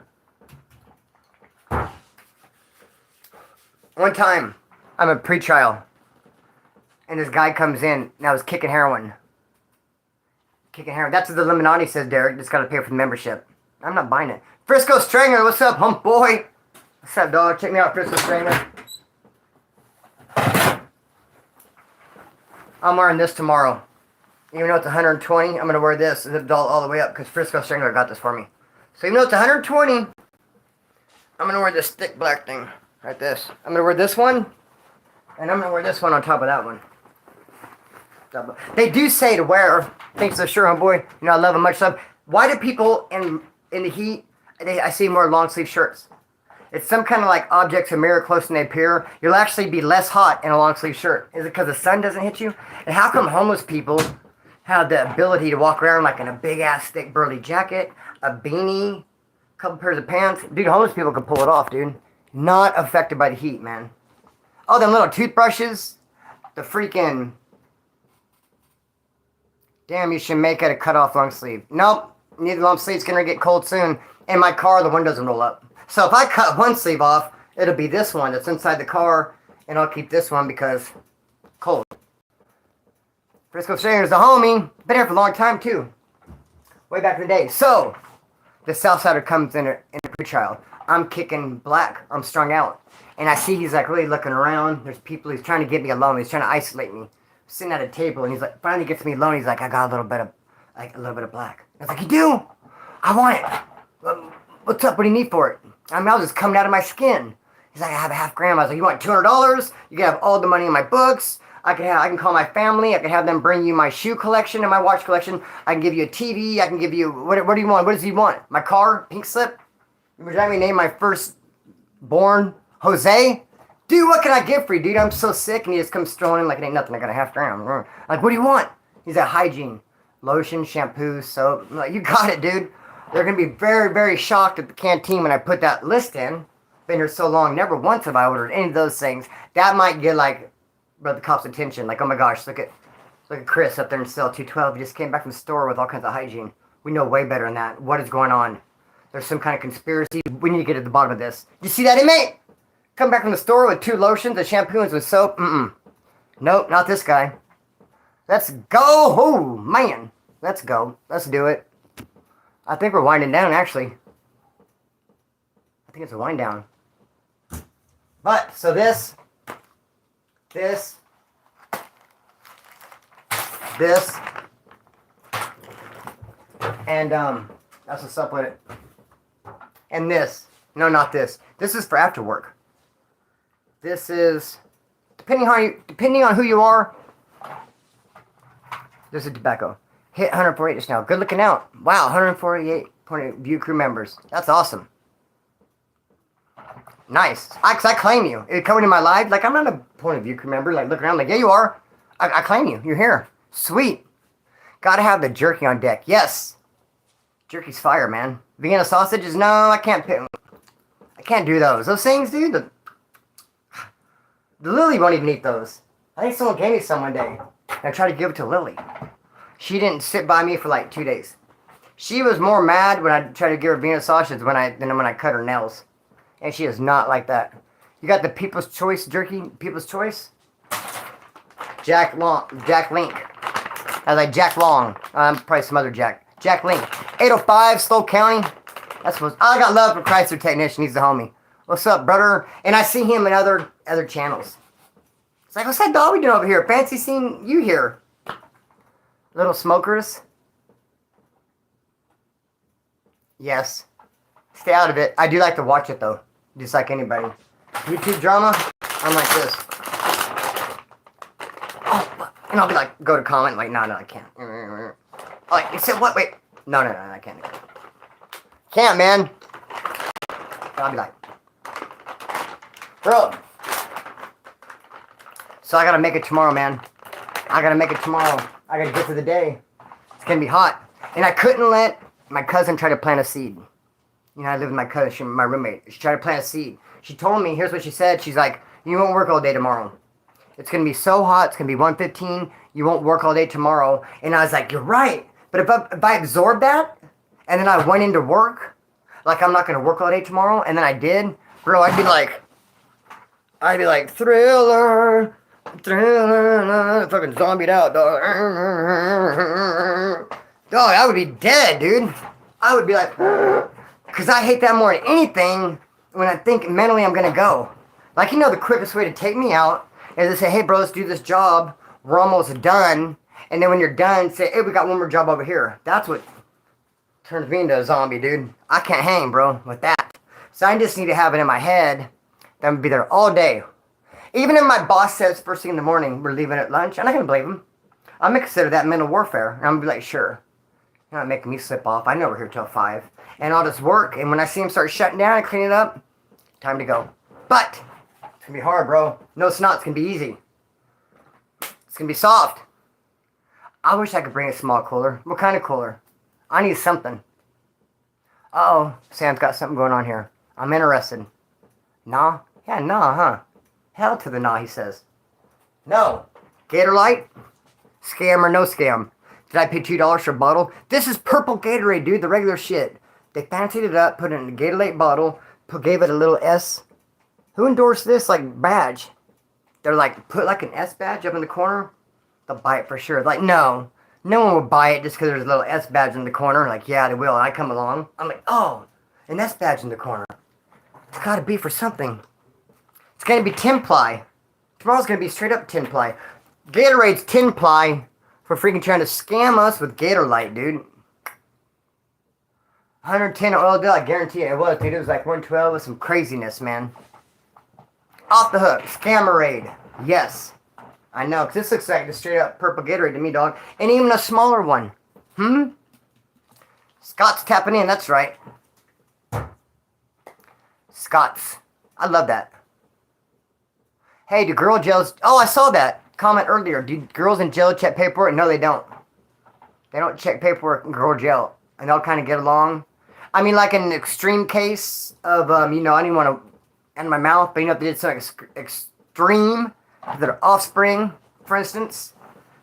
One time, I'm at pretrial. And this guy comes in and I was kicking heroin. Kicking heroin. That's what the Illuminati says, Derek. Just gotta pay for the membership. I'm not buying it. Frisco Strangler, what's up, hump boy? What's up, dog? Check me out, Frisco Strangler. I'm wearing this tomorrow. Even though it's 120, I'm going to wear this all the way up because Frisco Strangler got this for me. So even though it's 120, I'm going to wear this thick black thing. Like this. I'm going to wear this one. And I'm going to wear this one on top of that one. They do say to wear, thanks so sure, homeboy. You know, I love them much love. Why do people in the heat, I see more long sleeve shirts? It's some kind of like objects of mirror close than they appear. You'll actually be less hot in a long sleeve shirt. Is it because the sun doesn't hit you? And how come homeless people have the ability to walk around like in a big ass thick burly jacket, a beanie, a couple pairs of pants? Dude, homeless people can pull it off, dude. Not affected by the heat, man. Oh, them little toothbrushes. The freaking... Damn, you should make it a cut off long sleeve. Nope. Neither long sleeve's gonna get cold soon. In my car, the windows roll up. So if I cut one sleeve off, it'll be this one that's inside the car, and I'll keep this one because cold. Frisco Stranger's a homie. Been here for a long time too. Way back in the day. So the Southsider comes in a pretrial. I'm kicking black. I'm strung out. And I see he's like really looking around. There's people, he's trying to get me alone. He's trying to isolate me. I'm sitting at a table and he's like, finally gets me alone. He's like, I got a little bit of black. I was like, you do? I want it. What's up? What do you need for it? I was just coming out of my skin. He's like, I have a half gram. I was like, you want $200? You can have all the money in my books. I can call my family. I can have them bring you my shoe collection and my watch collection. I can give you a TV. I can give you, what do you want? What does he want? My car? Pink slip? Would you like me to name my firstborn Jose? Dude, what can I get for you, dude? I'm so sick. And he just comes strolling in like it ain't nothing. I got a half gram. Like, what do you want? He's at hygiene. Lotion, shampoo, soap. I'm like, you got it, dude. They're going to be very, very shocked at the canteen when I put that list in. Been here so long, never once have I ordered any of those things. That might get, like, the cops' attention. Like, oh my gosh, look at Chris up there in cell 212. He just came back from the store with all kinds of hygiene. We know way better than that. What is going on? There's some kind of conspiracy. We need to get at the bottom of this. You see that, inmate? Come back from the store with 2 lotions, a shampoo, and some soap. Nope, not this guy. Let's go. Oh, man. Let's go. Let's do it. I think we're winding down, actually. I think it's a wind down. But, so this, and, that's what's up with it. And this. No, not this. This is for after work. This is, depending on who you are, this is tobacco. Hit 148 just now. Good looking out. Wow, 148 point of view crew members. That's awesome. Nice. I claim you. It coming in my live. Like, I'm not a point of view crew member. Like, looking around like, yeah, you are. I claim you. You're here. Sweet. Gotta have the jerky on deck. Yes. Jerky's fire, man. Vienna sausages? No, I can't do those. Those things, dude. The Lily won't even eat those. I think someone gave me some one day. And I tried to give it to Lily. She didn't sit by me for like 2 days. She was more mad when I tried to give her Vienna sausages than when I cut her nails. And she is not like that. You got the People's Choice jerky? People's Choice? Jack Link. I was like, Jack Long. Probably some other Jack. Jack Link. 805, Slow County. That's what I got love for Chrysler Technician. He's the homie. What's up, brother? And I see him in other channels. It's like, what's that dog we doing over here? Fancy seeing you here. Little smokers. Yes. Stay out of it. I do like to watch it though. Just like anybody. YouTube drama, I'm like this. Oh, and I'll be like, go to comment, like, no, I can't. Like, you said what? Wait. No, I can't. Can't, man. And I'll be like, bro. So I gotta make it tomorrow, man. I gotta make it tomorrow. I gotta get through the day. It's gonna be hot. And I couldn't let my cousin try to plant a seed. You know, I live with my cousin, my roommate. She tried to plant a seed. She told me, here's what she said. She's like, you won't work all day tomorrow. It's going to be so hot. It's going to be 1:15. You won't work all day tomorrow. And I was like, you're right. But if I absorbed that, and then I went into work, like I'm not going to work all day tomorrow, and then I did, bro, I'd be like, thriller, fucking zombied out, dog. Dog, I would be dead, dude. I would be like, because I hate that more than anything when I think mentally I'm going to go. Like, you know, the quickest way to take me out is to say, hey, bro, let's do this job. We're almost done. And then when you're done, say, hey, we got one more job over here. That's what turns me into a zombie, dude. I can't hang, bro, with that. So I just need to have it in my head that I'm going to be there all day. Even if my boss says first thing in the morning, we're leaving at lunch, I'm not going to blame him. I'm going to consider that mental warfare. And I'm going to be like, sure. You're not making me slip off. I know we're here till 5. And I'll just work. And when I see him start shutting down and cleaning up, time to go. But it's going to be hard, bro. No, it's not. It's going to be easy. It's going to be soft. I wish I could bring a small cooler. What kind of cooler? I need something. Uh-oh. Sam's got something going on here. I'm interested. Nah? Yeah, nah, huh? Hell to the nah, he says. No. Gatorade? Scam or no scam? Did I pay $2 for a bottle? This is purple Gatorade, dude. The regular shit. They fancied it up, put it in a Gatorade bottle, gave it a little S. Who endorsed this, like, badge? They're like, put like an S badge up in the corner? They'll buy it for sure. Like, no. No one would buy it just because there's a little S badge in the corner. Like, yeah, they will. And I come along. I'm like, oh, an S badge in the corner. It's got to be for something. It's going to be tin ply. Tomorrow's going to be straight up tin ply. Gatorade's tin ply for freaking trying to scam us with Gatorade, dude. 110 oil bill, I guarantee it was, dude. It was like 112 with some craziness, man. Off the hook. Scammerade. Yes. I know, because this looks like the straight up purple Gatorade to me, dog. And even a smaller one. Scott's tapping in, that's right. Scott's. I love that. Hey, do girl jails... Oh, I saw that comment earlier. Do girls in jail check paperwork? No, they don't. They don't check paperwork in girl jail. And they'll kind of get along. I mean, like in an extreme case of, you know, I didn't want to end my mouth, but you know, if they did something extreme to their offspring, for instance,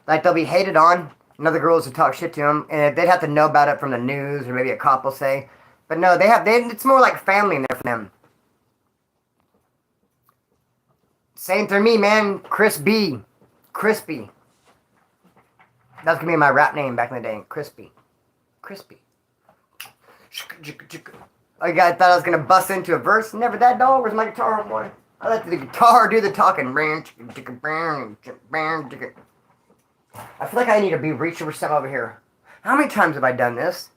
like they'll be hated on, and other girls will talk shit to them, and they'd have to know about it from the news, or maybe a cop will say. But no, it's more like family in there for them. Same for me, man. Chris B. Crispy. That was going to be my rap name back in the day. Crispy. Crispy. I thought I was going to bust into a verse. Never that, dog. Where's my guitar, boy? I let the guitar do the talking. I feel like I need to be reaching for something over here. How many times have I done this?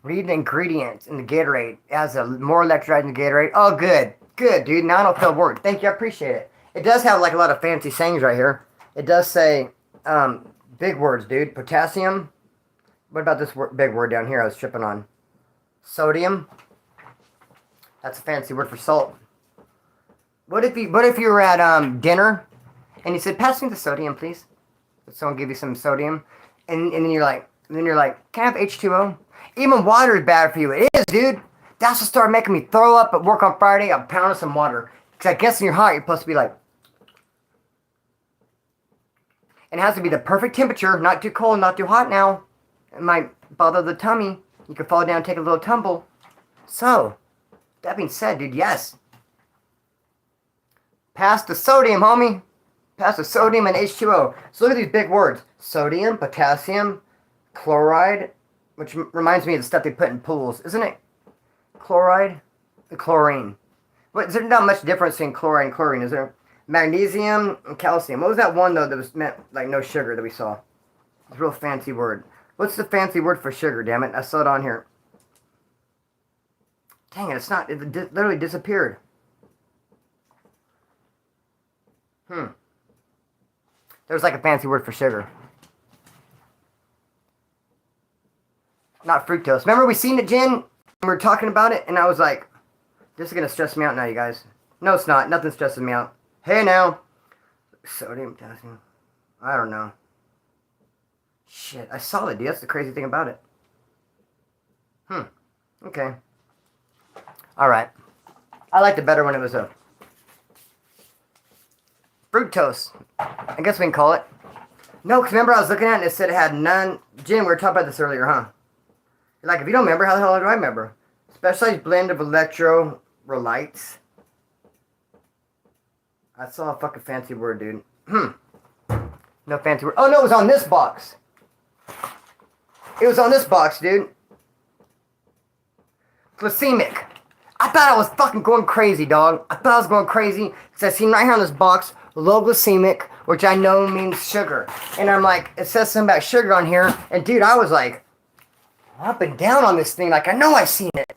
Read the ingredients in the Gatorade. It has more electrolyte in the Gatorade. Oh, good. Good, dude. Now I don't feel work. Thank you. I appreciate it. It does have like a lot of fancy sayings right here. It does say big words, dude. Potassium. What about this big word down here I was tripping on? Sodium. That's a fancy word for salt. What if you were at dinner and you said, pass me the sodium, please? Would someone give you some sodium? And then you're like, can I have H2O? Even water is bad for you. It is, dude. That's what started making me throw up at work on Friday. I pounded some water. Because I guess in your heart, you're supposed to be like... And it has to be the perfect temperature. Not too cold, not too hot now. It might bother the tummy. You could fall down and take a little tumble. So, that being said, dude, yes. Pass the sodium, homie. Pass the sodium and H2O. So look at these big words. Sodium, potassium, chloride, which reminds me of the stuff they put in pools, isn't it? Chloride and chlorine. But there's not much difference in chloride and chlorine, is there? Magnesium and calcium. What was that one, though, that was meant like no sugar that we saw? It's a real fancy word. What's the fancy word for sugar, damn it? I saw it on here. Dang it, it's not. It literally disappeared. There's like a fancy word for sugar. Not fructose. Remember we seen it, Jen? We were talking about it, and I was like, this is going to stress me out now, you guys. No, it's not. Nothing stresses me out. Hey, now. Sodium, potassium. I don't know. Shit, I saw it, dude. That's the crazy thing about it. Okay. Alright. I liked it better when it was a fructose. I guess we can call it. No, because remember I was looking at it and it said it had none. Jim, we were talking about this earlier, huh? Like, if you don't remember, how the hell do I remember? Specialized blend of electrolytes. I saw a fucking fancy word, dude. No fancy word. Oh, no, it was on this box. It was on this box, dude. Glycemic. I thought I was fucking going crazy, dog. I thought I was going crazy because I seen right here on this box, low glycemic, which I know means sugar. And I'm like, it says something about sugar on here. And dude, I was like, up and down on this thing. Like, I know I seen it.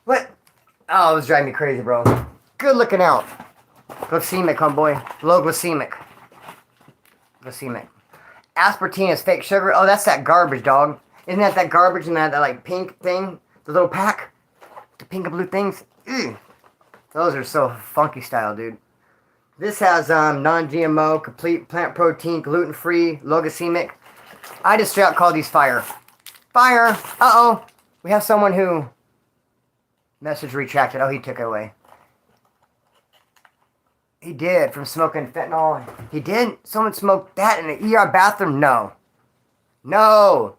What? Oh, it was driving me crazy, bro. Good looking out. Glycemic, homeboy. Low glycemic. Glycemic. Aspartame is fake sugar. Oh, that's that garbage, dog. Isn't that garbage in that like pink thing? The little pack? The pink and blue things? Ew. Those are so funky style, dude. This has non-GMO, complete plant protein, gluten-free, low glycemic. I just straight out call these fire. Fire! Uh-oh. We have someone who... Message retracted. Oh, he took it away. He did, from smoking fentanyl. He did? Someone smoked that in an ER bathroom? No. No!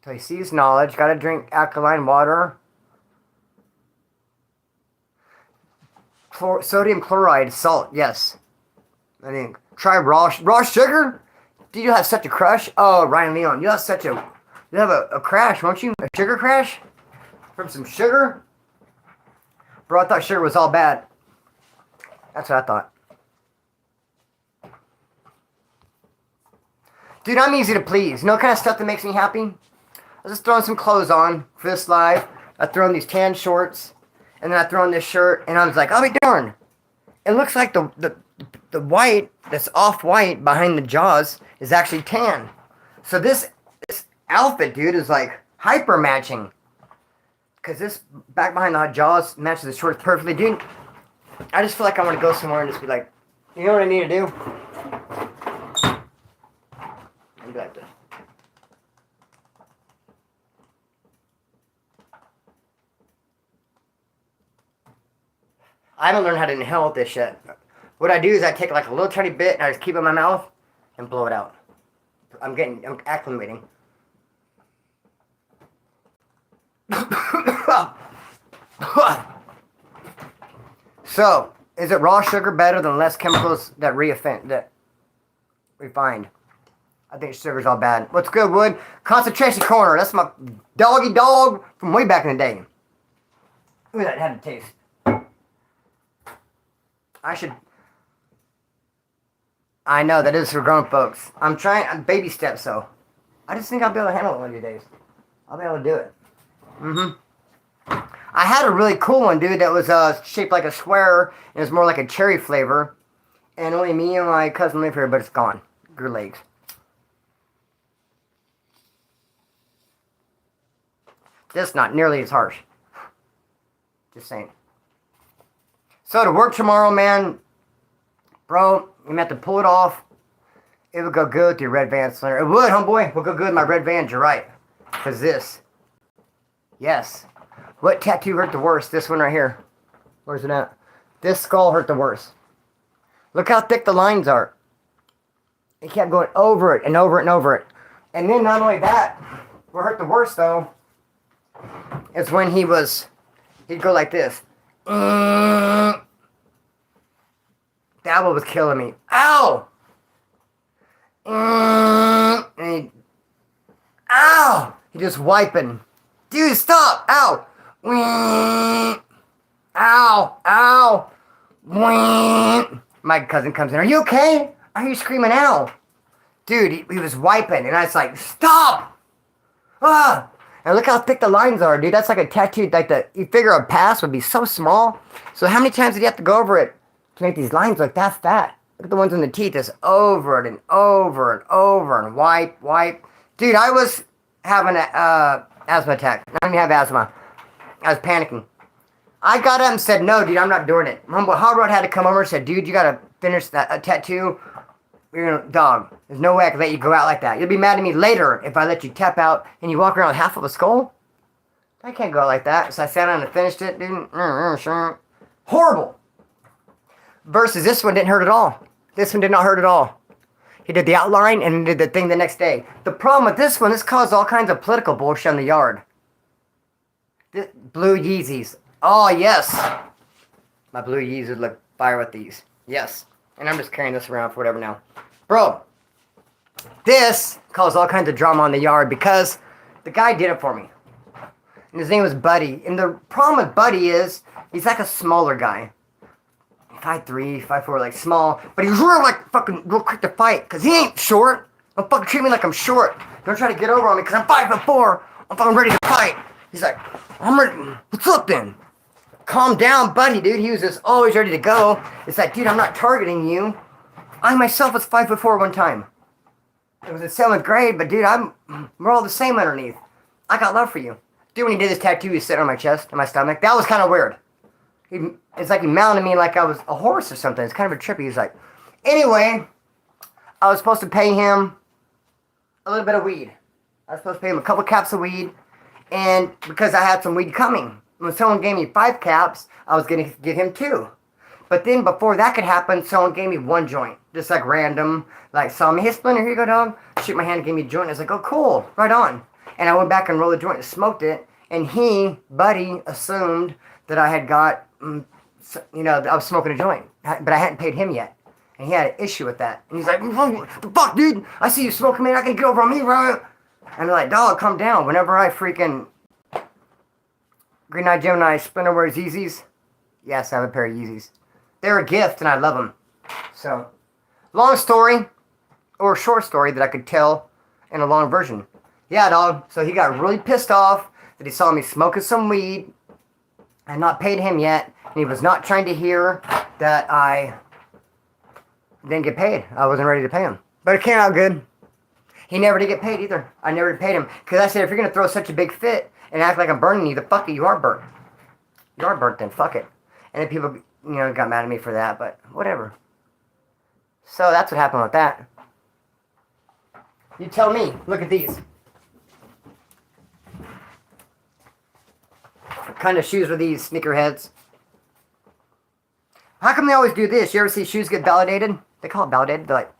So he sees knowledge. Gotta drink alkaline water. Sodium chloride, salt, yes. I think. Try raw sugar? Did you have such a crush? Oh, Ryan Leon, you have such a... You have a crash, won't you? A sugar crash? From some sugar? Bro, I thought sugar was all bad. That's what I thought. Dude, I'm easy to please. You know what kind of stuff that makes me happy? I was just throwing some clothes on for this live. I threw on these tan shorts. And then I throw on this shirt. And I was like, I'll be darned. It looks like the white, that's off-white behind the jaws, is actually tan. So this outfit, dude, is like hyper matching. Because this back behind the jaws matches the shorts perfectly. Dude, I just feel like I want to go somewhere and just be like, you know what I need to do? I'd be like this. I haven't learned how to inhale with this shit. What I do is I take like a little tiny bit and I just keep it in my mouth and blow it out. I'm acclimating. So, is it raw sugar better than less chemicals that refined? I think sugar's all bad. What's good, Wood? Concentration Corner. That's my doggy dog from way back in the day. Look at that, had a taste. I know, that is for grown folks. I'm baby steps, though. I just think I'll be able to handle it one of these days. I'll be able to do it. I had a really cool one, dude, that was shaped like a square, and it was more like a cherry flavor. And only me and my cousin live here, but it's gone. Good legs. This not nearly as harsh. Just saying. So to work tomorrow, man, bro, you have to pull it off. It would go good with your red van Slender. It would, homeboy. It would go good with my red van. You're right. Because this. Yes. What tattoo hurt the worst? This one right here. Where's it at? This skull hurt the worst. Look how thick the lines are. He kept going over it and over it and over it. And then not only that, what hurt the worst though, is when he'd go like this. That one was killing me. Ow! And ow! He just wiping. Dude, stop! Ow! Ow! Ow! My cousin comes in. Are you okay? Are you screaming ow? Dude, he was wiping, and I was like, stop! Ah! And look how thick the lines are, dude. That's like a tattoo. Like you figure a pass would be so small. So how many times did you have to go over it to make these lines look that fat? Look at the ones in the teeth. Just over it and over and over and wipe. Dude, I was having an asthma attack. I don't even have asthma. I was panicking. I got up and said, no, dude, I'm not doing it. My homeboy Hot Rod had to come over and said, dude, you got to finish that tattoo. You're gonna, dog, there's no way I can let you go out like that. You'll be mad at me later if I let you tap out and you walk around with half of a skull. I can't go out like that. So I sat down and finished it, dude. Horrible. Versus this one didn't hurt at all. This one did not hurt at all. He did the outline and did the thing the next day. The problem with this one, this caused all kinds of political bullshit in the yard. Blue Yeezys. Oh, yes. My blue Yeezys look fire with these. Yes. And I'm just carrying this around for whatever now. Bro, this caused all kinds of drama in the yard because the guy did it for me. And his name was Buddy. And the problem with Buddy is he's like a smaller guy. 5'3", 5'4", like small. But he's real quick to fight because he ain't short. Don't fucking treat me like I'm short. Don't try to get over on me because I'm 5'4". I'm fucking ready to fight. He's like, I'm ready. What's up then? Calm down, Buddy, dude. He was just always ready to go. It's like, dude, I'm not targeting you. I myself was 5'4" one time. It was in 7th grade, but dude, we're all the same underneath. I got love for you. Dude, when he did his tattoo, he sitting on my chest and my stomach. That was kind of weird. It's like he mounted me like I was a horse or something. It's kind of a trippy. He's like, anyway, I was supposed to pay him a little bit of weed. I was supposed to pay him a couple caps of weed, and because I had some weed coming. When someone gave me 5 caps, I was going to give him 2. But then before that could happen, someone gave me 1 joint. Just like random. Like, saw me, hey, Splinter, here you go, dog. Shoot my hand and gave me a joint. I was like, oh, cool. Right on. And I went back and rolled the joint and smoked it. And Buddy, assumed that I had got, I was smoking a joint. But I hadn't paid him yet. And he had an issue with that. And he's like, what the fuck, dude? I see you smoking, man. I can get over on me, bro. And I'm like, dog, calm down. Whenever I freaking... Green Eye Gemini Splinter wears Yeezys. Yes, I have a pair of Yeezys. They're a gift, and I love them. So, long story, or short story that I could tell in a long version. Yeah, dog. So he got really pissed off that he saw me smoking some weed. I had not paid him yet, and he was not trying to hear that I didn't get paid. I wasn't ready to pay him. But it came out good. He never did get paid either. I never paid him. Because I said, if you're going to throw such a big fit and act like I'm burning you, the fuck it, you are burnt. You are burnt then, fuck it. And then people, got mad at me for that, but whatever. So that's what happened with that. You tell me. Look at these. What kind of shoes are these, sneakerheads? How come they always do this? You ever see shoes get validated? They call it validated. They're like,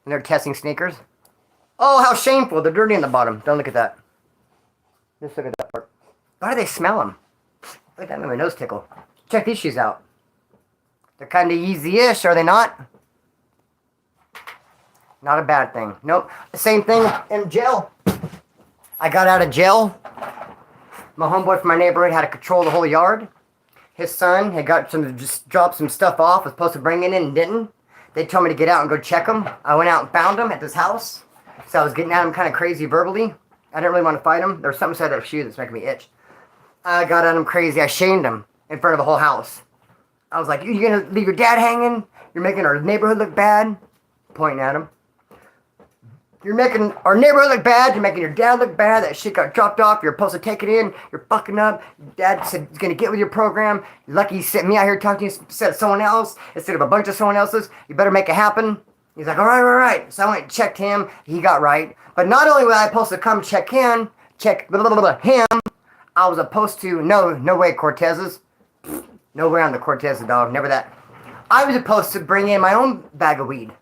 when they're testing sneakers. Oh, how shameful. They're dirty in the bottom. Don't look at that. Just look at that part. Why do they smell them? Look at that, made my nose tickle. Check these shoes out. They're kind of easy-ish, are they not? Not a bad thing. Nope. The same thing in jail. I got out of jail. My homeboy from my neighborhood had to control the whole yard. His son had just dropped some stuff off, was supposed to bring it in and didn't. They told me to get out and go check him. I went out and found him at this house. So I was getting at him kind of crazy verbally. I didn't really want to fight him. There was something inside that shoe that's making me itch. I got at him crazy. I shamed him in front of the whole house. I was like, you gonna leave your dad hanging? You're making our neighborhood look bad. Pointing at him. You're making our neighborhood look bad. You're making your dad look bad. That shit got dropped off. You're supposed to take it in. You're fucking up. Dad said he's going to get with your program. You're lucky he sent me out here talking to you instead of someone else. Instead of a bunch of someone else's. You better make it happen. He's like, all right. So I went and checked him. He got right. But not only was I supposed to come check him, I was supposed to, no way Cortez's. No way on the Cortez, dog. Never that. I was supposed to bring in my own bag of weed.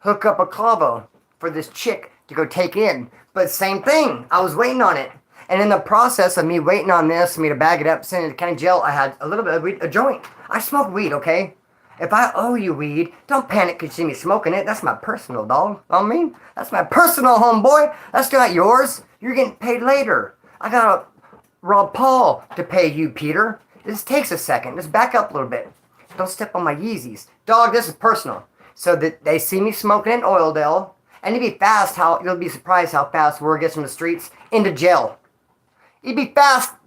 Hook up a clavo for this chick to go take in. But same thing. I was waiting on it. And in the process of me waiting on this, for me to bag it up, send it to county jail, I had a little bit of weed, a joint. I smoke weed, okay? If I owe you weed, don't panic because you see me smoking it. That's my personal, dog. You know what I mean? That's my personal, homeboy. That's not yours. You're getting paid later. I got to rob Paul to pay you, Peter. This takes a second. Just back up a little bit. Don't step on my Yeezys. Dog, this is personal. So that they see me smoking in Oildale, And you'll be surprised how fast word gets from the streets into jail. You'd be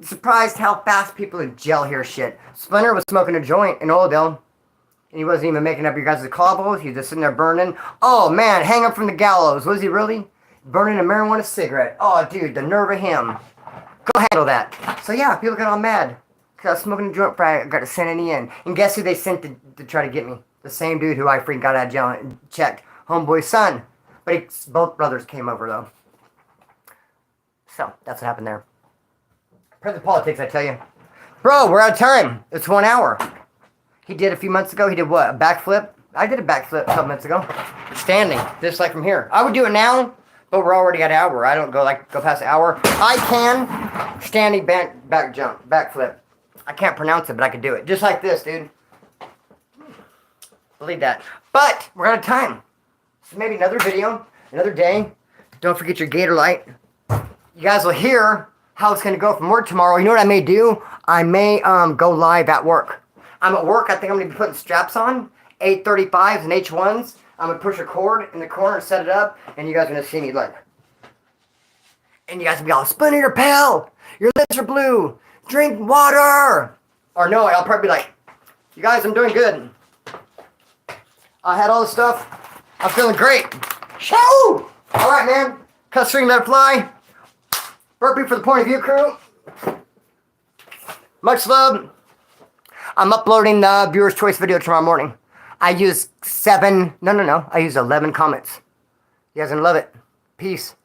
surprised how fast people in jail hear shit. Splinter was smoking a joint in Oildale. And he wasn't even making up your guys' cobbles. He was just sitting there burning. Oh, man, hang up from the gallows. Was he really? Burning a marijuana cigarette. Oh, dude, the nerve of him. Go handle that. So, yeah, people got all mad. Because I was smoking a joint I got to send in the end. And guess who they sent to try to get me? The same dude who I freaking got out of jail and checked. Homeboy's son. But both brothers came over, though. So, that's what happened there. Present politics, I tell you. Bro, we're out of time. It's 1 hour. He did a few months ago. He did what? A backflip? I did a backflip a couple months ago. Standing. Just like from here. I would do it now, but we're already at an hour. I don't go past an hour. I can standing back jump. Backflip. I can't pronounce it, but I can do it. Just like this, dude. Believe that. But we're out of time. So maybe another video. Another day. Don't forget your Gator light. You guys will hear how it's going to go from work tomorrow. You know what I may do? I may go live at work. I'm at work. I think I'm going to be putting straps on. 835s and H1s. I'm going to push a cord in the corner and set it up. And you guys are going to see me like. And you guys will be all, Splinter your pal. Your lips are blue. Drink water. Or no, I'll probably be like, you guys, I'm doing good. I had all the stuff. I'm feeling great. Shoo! All right, man. Cut string, let it fly. Burpee for the point of view crew. Much love. I'm uploading the viewer's choice video tomorrow morning. I use I use 11 comments. You guys gonna love it. Peace.